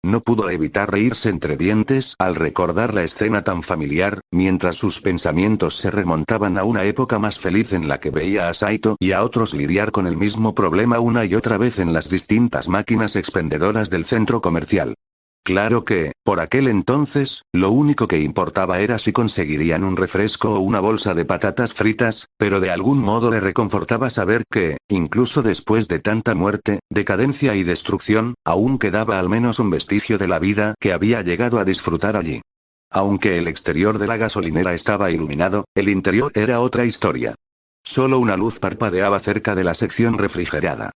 No pudo evitar reírse entre dientes al recordar la escena tan familiar, mientras sus pensamientos se remontaban a una época más feliz en la que veía a Saito y a otros lidiar con el mismo problema una y otra vez en las distintas máquinas expendedoras del centro comercial. Claro que, por aquel entonces, lo único que importaba era si conseguirían un refresco o una bolsa de patatas fritas, pero de algún modo le reconfortaba saber que, incluso después de tanta muerte, decadencia y destrucción, aún quedaba al menos un vestigio de la vida que había llegado a disfrutar allí. Aunque el exterior de la gasolinera estaba iluminado, el interior era otra historia. Solo una luz parpadeaba cerca de la sección refrigerada.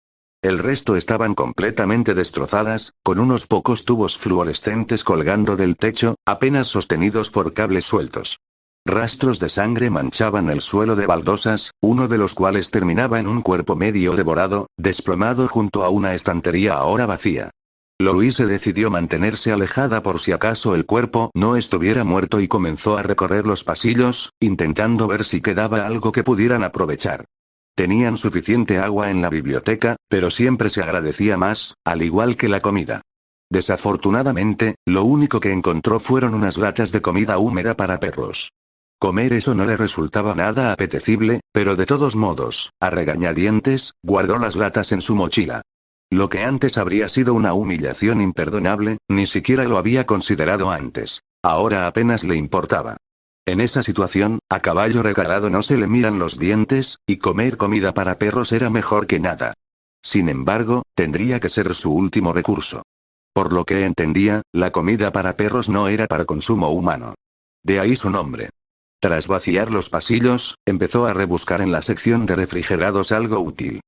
El resto estaban completamente destrozadas, con unos pocos tubos fluorescentes colgando del techo, apenas sostenidos por cables sueltos. Rastros de sangre manchaban el suelo de baldosas, uno de los cuales terminaba en un cuerpo medio devorado, desplomado junto a una estantería ahora vacía. Louise decidió mantenerse alejada por si acaso el cuerpo no estuviera muerto y comenzó a recorrer los pasillos, intentando ver si quedaba algo que pudieran aprovechar. Tenían suficiente agua en la biblioteca, pero siempre se agradecía más, al igual que la comida. Desafortunadamente, lo único que encontró fueron unas latas de comida húmeda para perros. Comer eso no le resultaba nada apetecible, pero de todos modos, a regañadientes, guardó las latas en su mochila. Lo que antes habría sido una humillación imperdonable, ni siquiera lo había considerado antes. Ahora apenas le importaba. En esa situación, a caballo regalado no se le miran los dientes, y comer comida para perros era mejor que nada. Sin embargo, tendría que ser su último recurso. Por lo que entendía, la comida para perros no era para consumo humano. De ahí su nombre. Tras vaciar los pasillos, empezó a rebuscar en la sección de refrigerados algo útil.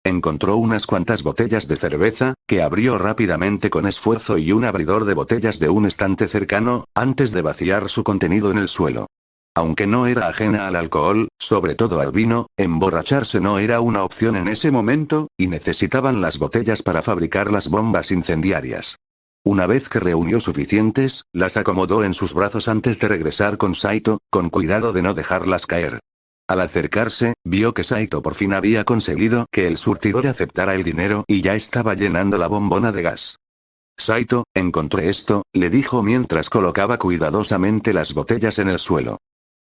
Encontró unas cuantas botellas de cerveza, que abrió rápidamente con esfuerzo y un abridor de botellas de un estante cercano, antes de vaciar su contenido en el suelo. Aunque no era ajena al alcohol, sobre todo al vino, emborracharse no era una opción en ese momento, y necesitaban las botellas para fabricar las bombas incendiarias. Una vez que reunió suficientes, las acomodó en sus brazos antes de regresar con Saito, con cuidado de no dejarlas caer. Al acercarse, vio que Saito por fin había conseguido que el surtidor aceptara el dinero y ya estaba llenando la bombona de gas. Saito, encontré esto, le dijo mientras colocaba cuidadosamente las botellas en el suelo.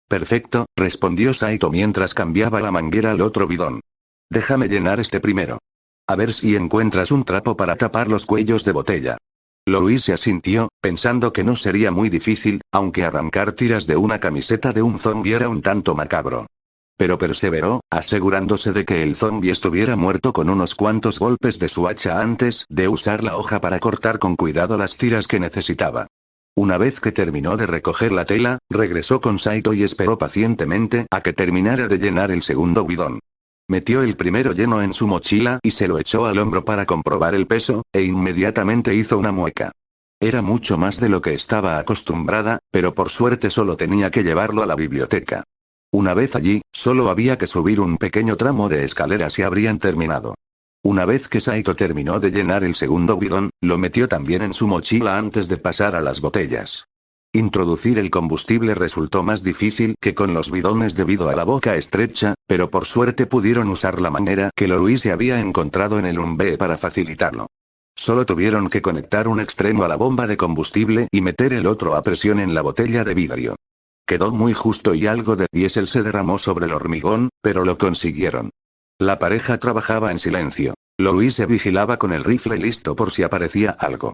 Perfecto, respondió Saito mientras cambiaba la manguera al otro bidón. Déjame llenar este primero. A ver si encuentras un trapo para tapar los cuellos de botella. Louise asintió, pensando que no sería muy difícil, aunque arrancar tiras de una camiseta de un zombi era un tanto macabro. Pero perseveró, asegurándose de que el zombi estuviera muerto con unos cuantos golpes de su hacha antes de usar la hoja para cortar con cuidado las tiras que necesitaba. Una vez que terminó de recoger la tela, regresó con Saito y esperó pacientemente a que terminara de llenar el segundo bidón. Metió el primero lleno en su mochila y se lo echó al hombro para comprobar el peso, e inmediatamente hizo una mueca. Era mucho más de lo que estaba acostumbrada, pero por suerte solo tenía que llevarlo a la biblioteca. Una vez allí, solo había que subir un pequeño tramo de escaleras y habrían terminado. Una vez que Saito terminó de llenar el segundo bidón, lo metió también en su mochila antes de pasar a las botellas. Introducir el combustible resultó más difícil que con los bidones debido a la boca estrecha, pero por suerte pudieron usar la manera que Louise había encontrado en el UMB para facilitarlo. Solo tuvieron que conectar un extremo a la bomba de combustible y meter el otro a presión en la botella de vidrio. Quedó muy justo y algo de diésel se derramó sobre el hormigón, pero lo consiguieron. La pareja trabajaba en silencio. Louise vigilaba con el rifle listo por si aparecía algo.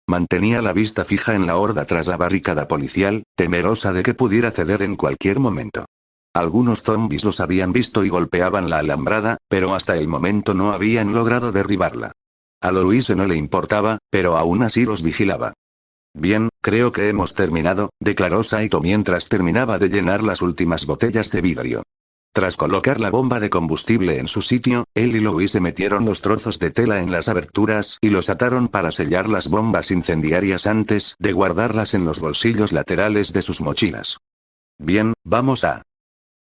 Mantenía la vista fija en la horda tras la barricada policial, temerosa de que pudiera ceder en cualquier momento. Algunos zombis los habían visto y golpeaban la alambrada, pero hasta el momento no habían logrado derribarla. A Louise no le importaba, pero aún así los vigilaba. Bien, creo que hemos terminado, declaró Saito mientras terminaba de llenar las últimas botellas de vidrio. Tras colocar la bomba de combustible en su sitio, él y Louise metieron los trozos de tela en las aberturas y los ataron para sellar las bombas incendiarias antes de guardarlas en los bolsillos laterales de sus mochilas. Bien, vamos a...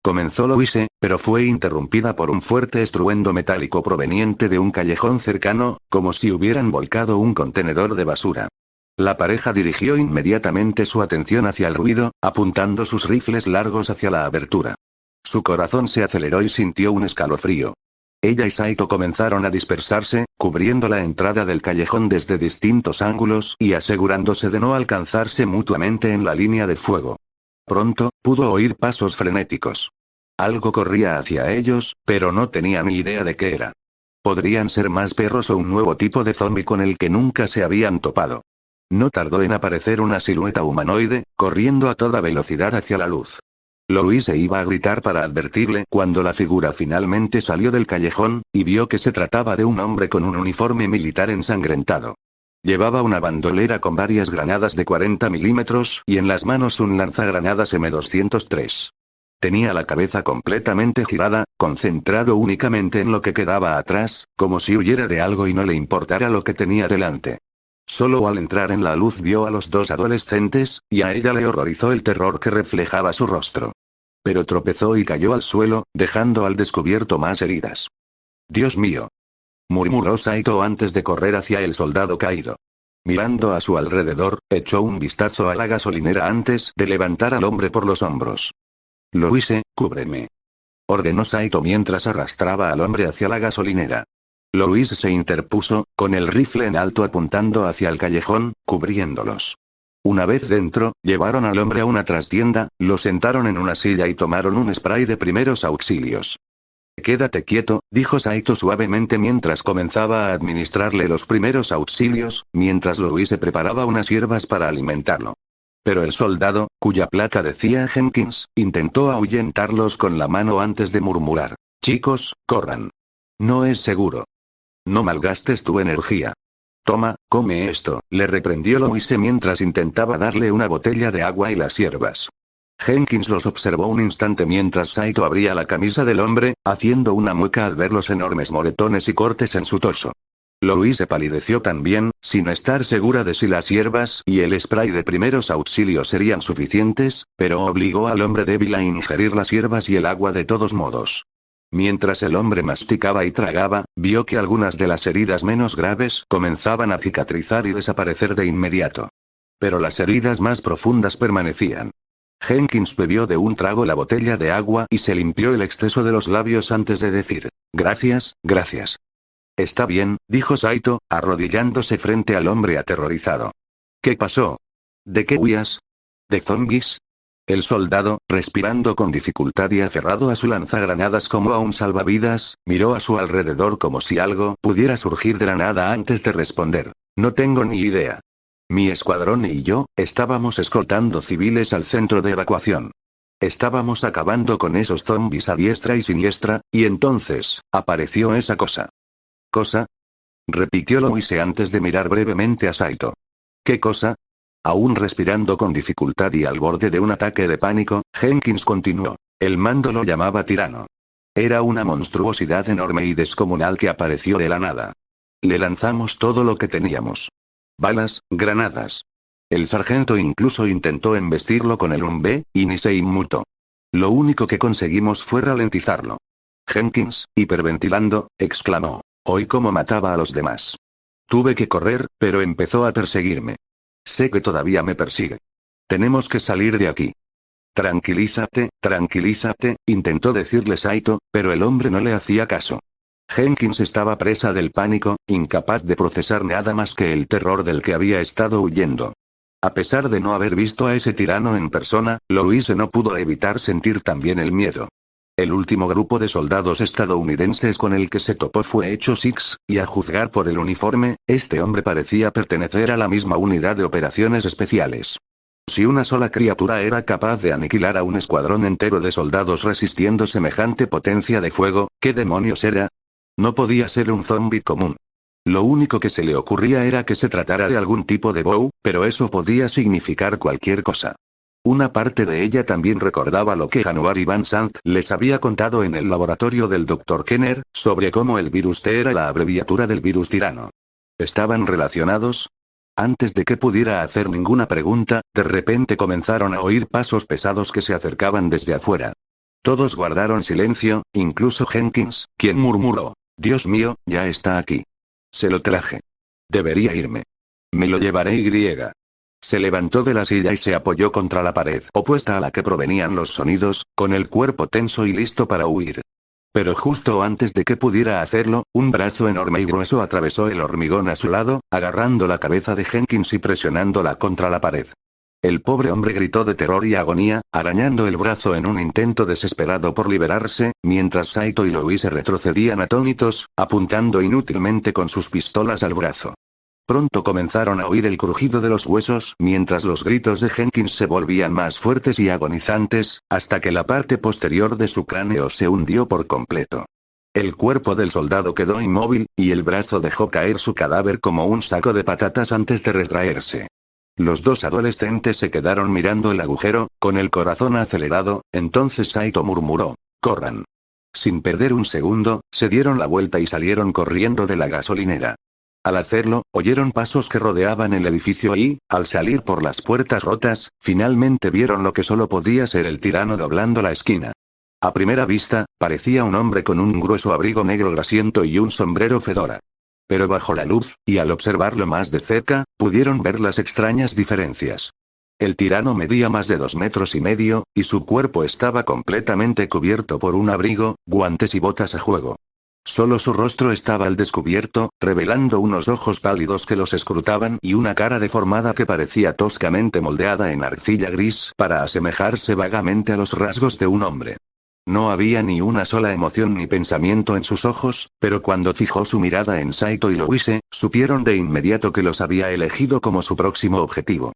comenzó Louise, pero fue interrumpida por un fuerte estruendo metálico proveniente de un callejón cercano, como si hubieran volcado un contenedor de basura. La pareja dirigió inmediatamente su atención hacia el ruido, apuntando sus rifles largos hacia la abertura. Su corazón se aceleró y sintió un escalofrío. Ella y Saito comenzaron a dispersarse, cubriendo la entrada del callejón desde distintos ángulos y asegurándose de no alcanzarse mutuamente en la línea de fuego. Pronto, pudo oír pasos frenéticos. Algo corría hacia ellos, pero no tenía ni idea de qué era. Podrían ser más perros o un nuevo tipo de zombi con el que nunca se habían topado. No tardó en aparecer una silueta humanoide, corriendo a toda velocidad hacia la luz. Louise iba a gritar para advertirle cuando la figura finalmente salió del callejón, y vio que se trataba de un hombre con un uniforme militar ensangrentado. Llevaba una bandolera con varias granadas de 40 milímetros y en las manos un lanzagranadas M203. Tenía la cabeza completamente girada, concentrado únicamente en lo que quedaba atrás, como si huyera de algo y no le importara lo que tenía delante. Solo al entrar en la luz vio a los dos adolescentes, y a ella le horrorizó el terror que reflejaba su rostro. Pero tropezó y cayó al suelo, dejando al descubierto más heridas. «Dios mío», murmuró Saito antes de correr hacia el soldado caído. Mirando a su alrededor, echó un vistazo a la gasolinera antes de levantar al hombre por los hombros. «Louise, cúbreme», ordenó Saito mientras arrastraba al hombre hacia la gasolinera. Louise se interpuso, con el rifle en alto apuntando hacia el callejón, cubriéndolos. Una vez dentro, llevaron al hombre a una trastienda, lo sentaron en una silla y tomaron un spray de primeros auxilios. Quédate quieto, dijo Saito suavemente mientras comenzaba a administrarle los primeros auxilios, mientras Louise preparaba unas hierbas para alimentarlo. Pero el soldado, cuya placa decía Jenkins, intentó ahuyentarlos con la mano antes de murmurar. Chicos, corran. No es seguro. No malgastes tu energía. Toma, come esto, le reprendió Louise mientras intentaba darle una botella de agua y las hierbas. Jenkins los observó un instante mientras Saito abría la camisa del hombre, haciendo una mueca al ver los enormes moretones y cortes en su torso. Louise palideció también, sin estar segura de si las hierbas y el spray de primeros auxilios serían suficientes, pero obligó al hombre débil a ingerir las hierbas y el agua de todos modos. Mientras el hombre masticaba y tragaba, vio que algunas de las heridas menos graves comenzaban a cicatrizar y desaparecer de inmediato. Pero las heridas más profundas permanecían. Jenkins bebió de un trago la botella de agua y se limpió el exceso de los labios antes de decir, gracias, gracias. Está bien, dijo Saito, arrodillándose frente al hombre aterrorizado. ¿Qué pasó? ¿De qué huías? ¿De zombies? El soldado, respirando con dificultad y aferrado a su lanzagranadas como a un salvavidas, miró a su alrededor como si algo pudiera surgir de la nada antes de responder. No tengo ni idea. Mi escuadrón y yo, estábamos escoltando civiles al centro de evacuación. Estábamos acabando con esos zombies a diestra y siniestra, y entonces, apareció esa cosa. ¿Cosa? Repitió Louise antes de mirar brevemente a Saito. ¿Qué cosa? Aún respirando con dificultad y al borde de un ataque de pánico, Jenkins continuó. El mando lo llamaba tirano. Era una monstruosidad enorme y descomunal que apareció de la nada. Le lanzamos todo lo que teníamos. Balas, granadas. El sargento incluso intentó embestirlo con el UMB, y ni se inmutó. Lo único que conseguimos fue ralentizarlo. Jenkins, hiperventilando, exclamó. Oí cómo mataba a los demás. Tuve que correr, pero empezó a perseguirme. Sé que todavía me persigue. Tenemos que salir de aquí. Tranquilízate, intentó decirle Saito, pero el hombre no le hacía caso. Jenkins estaba presa del pánico, incapaz de procesar nada más que el terror del que había estado huyendo. A pesar de no haber visto a ese tirano en persona, Louise no pudo evitar sentir también el miedo. El último grupo de soldados estadounidenses con el que se topó fue Echo Six, y a juzgar por el uniforme, este hombre parecía pertenecer a la misma unidad de operaciones especiales. Si una sola criatura era capaz de aniquilar a un escuadrón entero de soldados resistiendo semejante potencia de fuego, ¿qué demonios era? No podía ser un zombi común. Lo único que se le ocurría era que se tratara de algún tipo de bow, pero eso podía significar cualquier cosa. Una parte de ella también recordaba lo que January Van Sant les había contado en el laboratorio del Dr. Kenner, sobre cómo el virus T era la abreviatura del virus tirano. ¿Estaban relacionados? Antes de que pudiera hacer ninguna pregunta, de repente comenzaron a oír pasos pesados que se acercaban desde afuera. Todos guardaron silencio, incluso Jenkins, quien murmuró. Dios mío, ya está aquí. Se lo traje. Debería irme. Me lo llevaré y. Se levantó de la silla y se apoyó contra la pared opuesta a la que provenían los sonidos, con el cuerpo tenso y listo para huir. Pero justo antes de que pudiera hacerlo, un brazo enorme y grueso atravesó el hormigón a su lado, agarrando la cabeza de Jenkins y presionándola contra la pared. El pobre hombre gritó de terror y agonía, arañando el brazo en un intento desesperado por liberarse, mientras Saito y Louise retrocedían atónitos, apuntando inútilmente con sus pistolas al brazo. Pronto comenzaron a oír el crujido de los huesos, mientras los gritos de Jenkins se volvían más fuertes y agonizantes, hasta que la parte posterior de su cráneo se hundió por completo. El cuerpo del soldado quedó inmóvil, y el brazo dejó caer su cadáver como un saco de patatas antes de retraerse. Los dos adolescentes se quedaron mirando el agujero, con el corazón acelerado, entonces Saito murmuró, «Corran». Sin perder un segundo, se dieron la vuelta y salieron corriendo de la gasolinera. Al hacerlo, oyeron pasos que rodeaban el edificio y, al salir por las puertas rotas, finalmente vieron lo que solo podía ser el tirano doblando la esquina. A primera vista, parecía un hombre con un grueso abrigo negro grasiento y un sombrero fedora. Pero bajo la luz, y al observarlo más de cerca, pudieron ver las extrañas diferencias. El tirano medía más de 2,5 metros, y su cuerpo estaba completamente cubierto por un abrigo, guantes y botas a juego. Solo su rostro estaba al descubierto, revelando unos ojos pálidos que los escrutaban y una cara deformada que parecía toscamente moldeada en arcilla gris para asemejarse vagamente a los rasgos de un hombre. No había ni una sola emoción ni pensamiento en sus ojos, pero cuando fijó su mirada en Saito y Louise, supieron de inmediato que los había elegido como su próximo objetivo.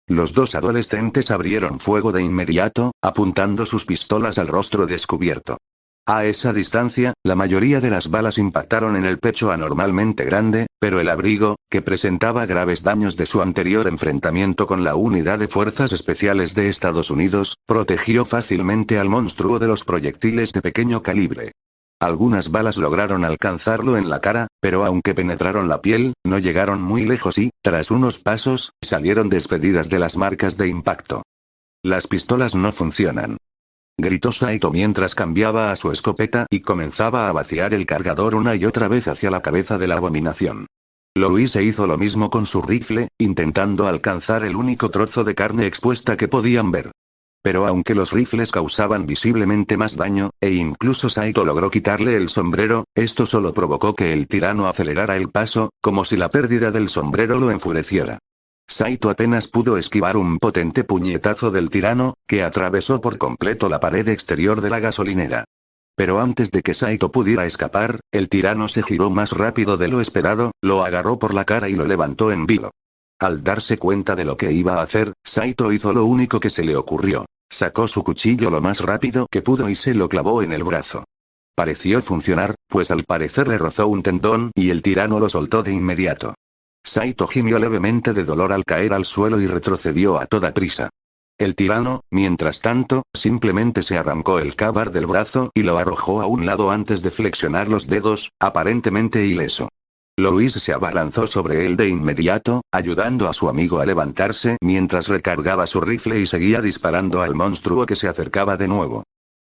Los dos adolescentes abrieron fuego de inmediato, apuntando sus pistolas al rostro descubierto. A esa distancia, la mayoría de las balas impactaron en el pecho anormalmente grande, pero el abrigo, que presentaba graves daños de su anterior enfrentamiento con la Unidad de Fuerzas Especiales de Estados Unidos, protegió fácilmente al monstruo de los proyectiles de pequeño calibre. Algunas balas lograron alcanzarlo en la cara, pero aunque penetraron la piel, no llegaron muy lejos y, tras unos pasos, salieron despedidas de las marcas de impacto. Las pistolas no funcionan, gritó Saito mientras cambiaba a su escopeta y comenzaba a vaciar el cargador una y otra vez hacia la cabeza de la abominación. Louise hizo lo mismo con su rifle, intentando alcanzar el único trozo de carne expuesta que podían ver. Pero aunque los rifles causaban visiblemente más daño, e incluso Saito logró quitarle el sombrero, esto solo provocó que el tirano acelerara el paso, como si la pérdida del sombrero lo enfureciera. Saito apenas pudo esquivar un potente puñetazo del tirano, que atravesó por completo la pared exterior de la gasolinera. Pero antes de que Saito pudiera escapar, el tirano se giró más rápido de lo esperado, lo agarró por la cara y lo levantó en vilo. Al darse cuenta de lo que iba a hacer, Saito hizo lo único que se le ocurrió. Sacó su cuchillo lo más rápido que pudo y se lo clavó en el brazo. Pareció funcionar, pues al parecer le rozó un tendón y el tirano lo soltó de inmediato. Saito gimió levemente de dolor al caer al suelo y retrocedió a toda prisa. El tirano, mientras tanto, simplemente se arrancó el cábar del brazo y lo arrojó a un lado antes de flexionar los dedos, aparentemente ileso. Louise se abalanzó sobre él de inmediato, ayudando a su amigo a levantarse mientras recargaba su rifle y seguía disparando al monstruo que se acercaba de nuevo.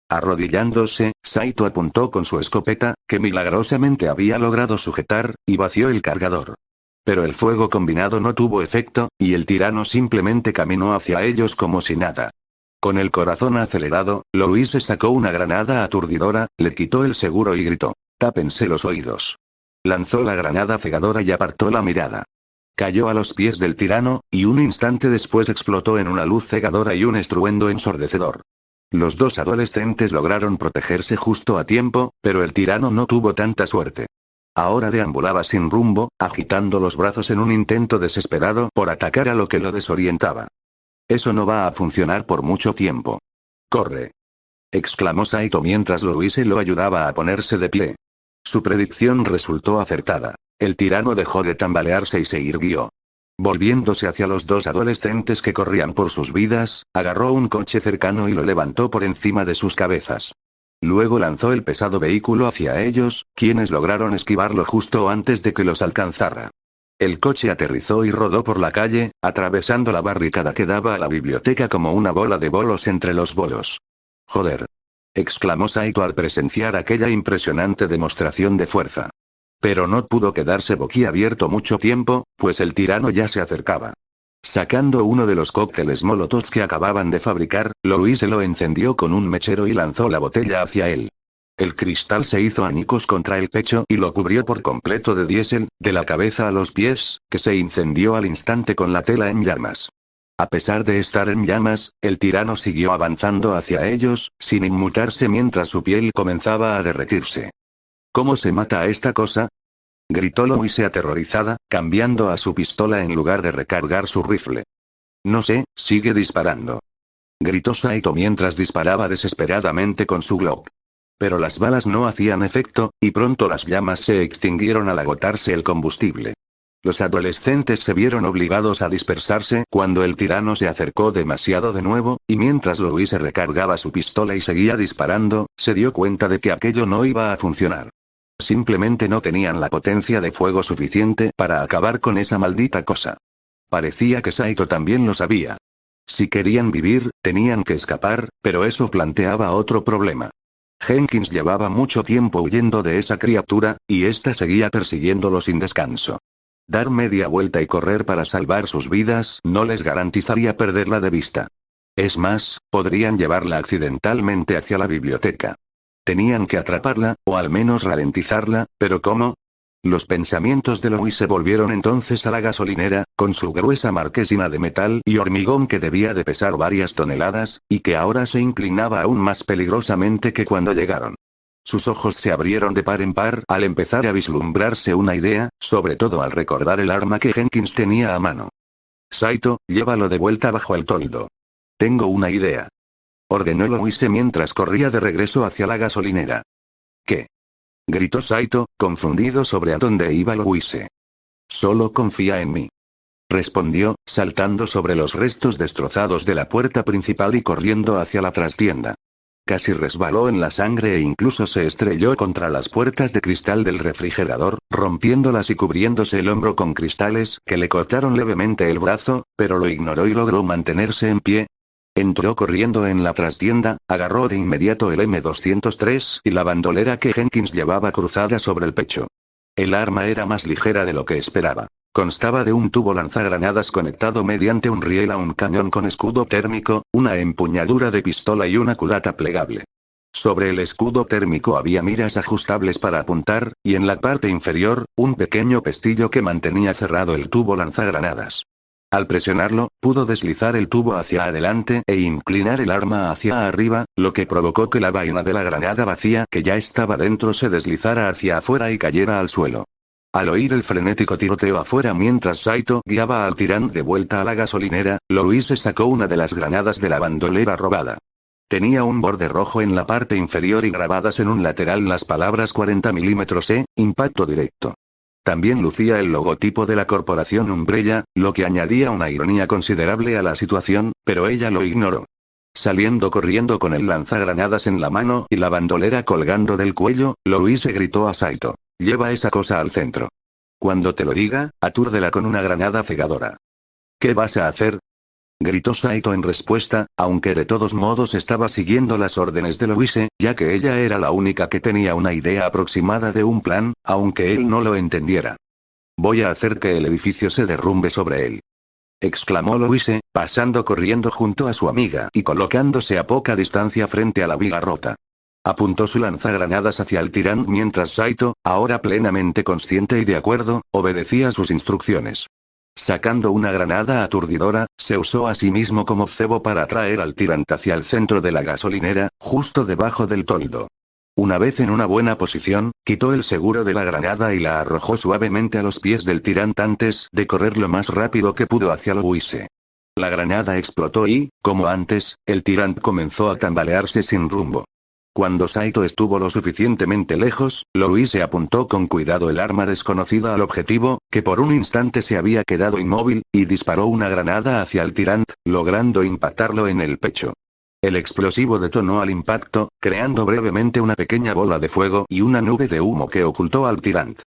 Arrodillándose, Saito apuntó con su escopeta, que milagrosamente había logrado sujetar, y vació el cargador. Pero el fuego combinado no tuvo efecto, y el tirano simplemente caminó hacia ellos como si nada. Con el corazón acelerado, Louise sacó una granada aturdidora, le quitó el seguro y gritó: «Tápense los oídos». Lanzó la granada cegadora y apartó la mirada. Cayó a los pies del tirano, y un instante después explotó en una luz cegadora y un estruendo ensordecedor. Los dos adolescentes lograron protegerse justo a tiempo, pero el tirano no tuvo tanta suerte. Ahora deambulaba sin rumbo, agitando los brazos en un intento desesperado por atacar a lo que lo desorientaba. «Eso no va a funcionar por mucho tiempo». «¡Corre!», exclamó Saito mientras Louise lo ayudaba a ponerse de pie. Su predicción resultó acertada. El tirano dejó de tambalearse y se irguió. Volviéndose hacia los dos adolescentes que corrían por sus vidas, agarró un coche cercano y lo levantó por encima de sus cabezas. Luego lanzó el pesado vehículo hacia ellos, quienes lograron esquivarlo justo antes de que los alcanzara. El coche aterrizó y rodó por la calle, atravesando la barricada que daba a la biblioteca como una bola de bolos entre los bolos. «Joder», exclamó Saito al presenciar aquella impresionante demostración de fuerza. Pero no pudo quedarse boquiabierto mucho tiempo, pues el tirano ya se acercaba. Sacando uno de los cócteles Molotov que acababan de fabricar, Louise lo encendió con un mechero y lanzó la botella hacia él. El cristal se hizo añicos contra el pecho y lo cubrió por completo de diésel, de la cabeza a los pies, que se incendió al instante con la tela en llamas. A pesar de estar en llamas, el tirano siguió avanzando hacia ellos, sin inmutarse mientras su piel comenzaba a derretirse. «¿Cómo se mata a esta cosa?», gritó Louise aterrorizada, cambiando a su pistola en lugar de recargar su rifle. «No sé, sigue disparando», gritó Saito mientras disparaba desesperadamente con su Glock. Pero las balas no hacían efecto, y pronto las llamas se extinguieron al agotarse el combustible. Los adolescentes se vieron obligados a dispersarse cuando el tirano se acercó demasiado de nuevo, y mientras Louise recargaba su pistola y seguía disparando, se dio cuenta de que aquello no iba a funcionar. Simplemente no tenían la potencia de fuego suficiente para acabar con esa maldita cosa. Parecía que Saito también lo sabía. Si querían vivir, tenían que escapar, pero eso planteaba otro problema. Jenkins llevaba mucho tiempo huyendo de esa criatura, y ésta seguía persiguiéndolo sin descanso. Dar media vuelta y correr para salvar sus vidas no les garantizaría perderla de vista. Es más, podrían llevarla accidentalmente hacia la biblioteca. Tenían que atraparla, o al menos ralentizarla, pero ¿cómo? Los pensamientos de Louis se volvieron entonces a la gasolinera, con su gruesa marquesina de metal y hormigón que debía de pesar varias toneladas, y que ahora se inclinaba aún más peligrosamente que cuando llegaron. Sus ojos se abrieron de par en par al empezar a vislumbrarse una idea, sobre todo al recordar el arma que Jenkins tenía a mano. Saito, llévalo de vuelta bajo el toldo. Tengo una idea. Ordenó Louis mientras corría de regreso hacia la gasolinera. ¿Qué? Gritó Saito, confundido sobre a dónde iba Louis. Solo confía en mí. Respondió, saltando sobre los restos destrozados de la puerta principal y corriendo hacia la trastienda. Casi resbaló en la sangre e incluso se estrelló contra las puertas de cristal del refrigerador, rompiéndolas y cubriéndose el hombro con cristales que le cortaron levemente el brazo, pero lo ignoró y logró mantenerse en pie. Entró corriendo en la trastienda, agarró de inmediato el M203 y la bandolera que Jenkins llevaba cruzada sobre el pecho. El arma era más ligera de lo que esperaba. Constaba de un tubo lanzagranadas conectado mediante un riel a un cañón con escudo térmico, una empuñadura de pistola y una culata plegable. Sobre el escudo térmico había miras ajustables para apuntar, y en la parte inferior, un pequeño pestillo que mantenía cerrado el tubo lanzagranadas. Al presionarlo, pudo deslizar el tubo hacia adelante e inclinar el arma hacia arriba, lo que provocó que la vaina de la granada vacía que ya estaba dentro se deslizara hacia afuera y cayera al suelo. Al oír el frenético tiroteo afuera mientras Saito guiaba al tirán de vuelta a la gasolinera, Louis sacó una de las granadas de la bandolera robada. Tenía un borde rojo en la parte inferior y grabadas en un lateral las palabras 40 mm impacto directo. También lucía el logotipo de la corporación Umbrella, lo que añadía una ironía considerable a la situación, pero ella lo ignoró. Saliendo corriendo con el lanzagranadas en la mano y la bandolera colgando del cuello, Louis gritó a Saito: «Lleva esa cosa al centro. Cuando te lo diga, atúrdela con una granada cegadora». «¿Qué vas a hacer?», gritó Saito en respuesta, aunque de todos modos estaba siguiendo las órdenes de Louise, ya que ella era la única que tenía una idea aproximada de un plan, aunque él no lo entendiera. «Voy a hacer que el edificio se derrumbe sobre él», exclamó Louise, pasando corriendo junto a su amiga y colocándose a poca distancia frente a la viga rota. Apuntó su lanzagranadas hacia el tirán mientras Saito, ahora plenamente consciente y de acuerdo, obedecía sus instrucciones. Sacando una granada aturdidora, se usó a sí mismo como cebo para atraer al tirante hacia el centro de la gasolinera, justo debajo del toldo. Una vez en una buena posición, quitó el seguro de la granada y la arrojó suavemente a los pies del tirante antes de correr lo más rápido que pudo hacia Louise. La granada explotó y, como antes, el tirante comenzó a tambalearse sin rumbo. Cuando Saito estuvo lo suficientemente lejos, Louise apuntó con cuidado el arma desconocida al objetivo, que por un instante se había quedado inmóvil, y disparó una granada hacia el tirante, logrando impactarlo en el pecho. El explosivo detonó al impacto, creando brevemente una pequeña bola de fuego y una nube de humo que ocultó al tirante.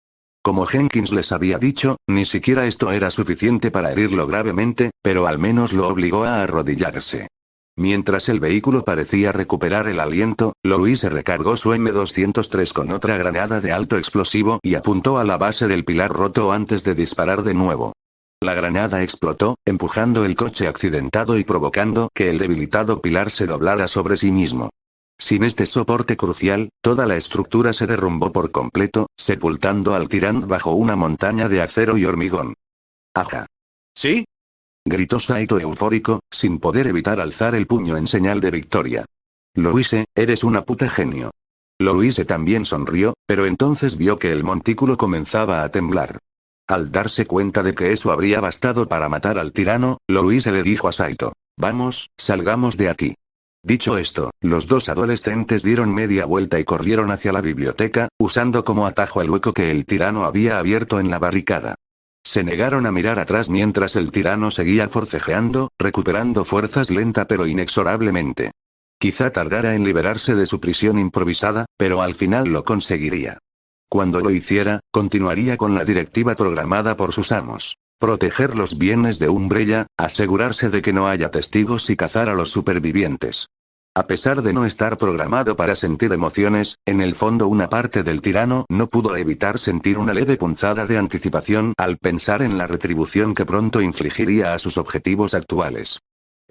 Como Jenkins les había dicho, ni siquiera esto era suficiente para herirlo gravemente, pero al menos lo obligó a arrodillarse. Mientras el vehículo parecía recuperar el aliento, Louise recargó su M203 con otra granada de alto explosivo y apuntó a la base del pilar roto antes de disparar de nuevo. La granada explotó, empujando el coche accidentado y provocando que el debilitado pilar se doblara sobre sí mismo. Sin este soporte crucial, toda la estructura se derrumbó por completo, sepultando al tirán bajo una montaña de acero y hormigón. «¡Aja! ¿Sí?», gritó Saito eufórico, sin poder evitar alzar el puño en señal de victoria. «Louise, eres una puta genio». Louise también sonrió, pero entonces vio que el montículo comenzaba a temblar. Al darse cuenta de que eso habría bastado para matar al tirano, Louise le dijo a Saito: «Vamos, salgamos de aquí». Dicho esto, los dos adolescentes dieron media vuelta y corrieron hacia la biblioteca, usando como atajo el hueco que el tirano había abierto en la barricada. Se negaron a mirar atrás mientras el tirano seguía forcejeando, recuperando fuerzas lenta pero inexorablemente. Quizá tardara en liberarse de su prisión improvisada, pero al final lo conseguiría. Cuando lo hiciera, continuaría con la directiva programada por sus amos: proteger los bienes de Umbrella, asegurarse de que no haya testigos y cazar a los supervivientes. A pesar de no estar programado para sentir emociones, en el fondo una parte del tirano no pudo evitar sentir una leve punzada de anticipación al pensar en la retribución que pronto infligiría a sus objetivos actuales.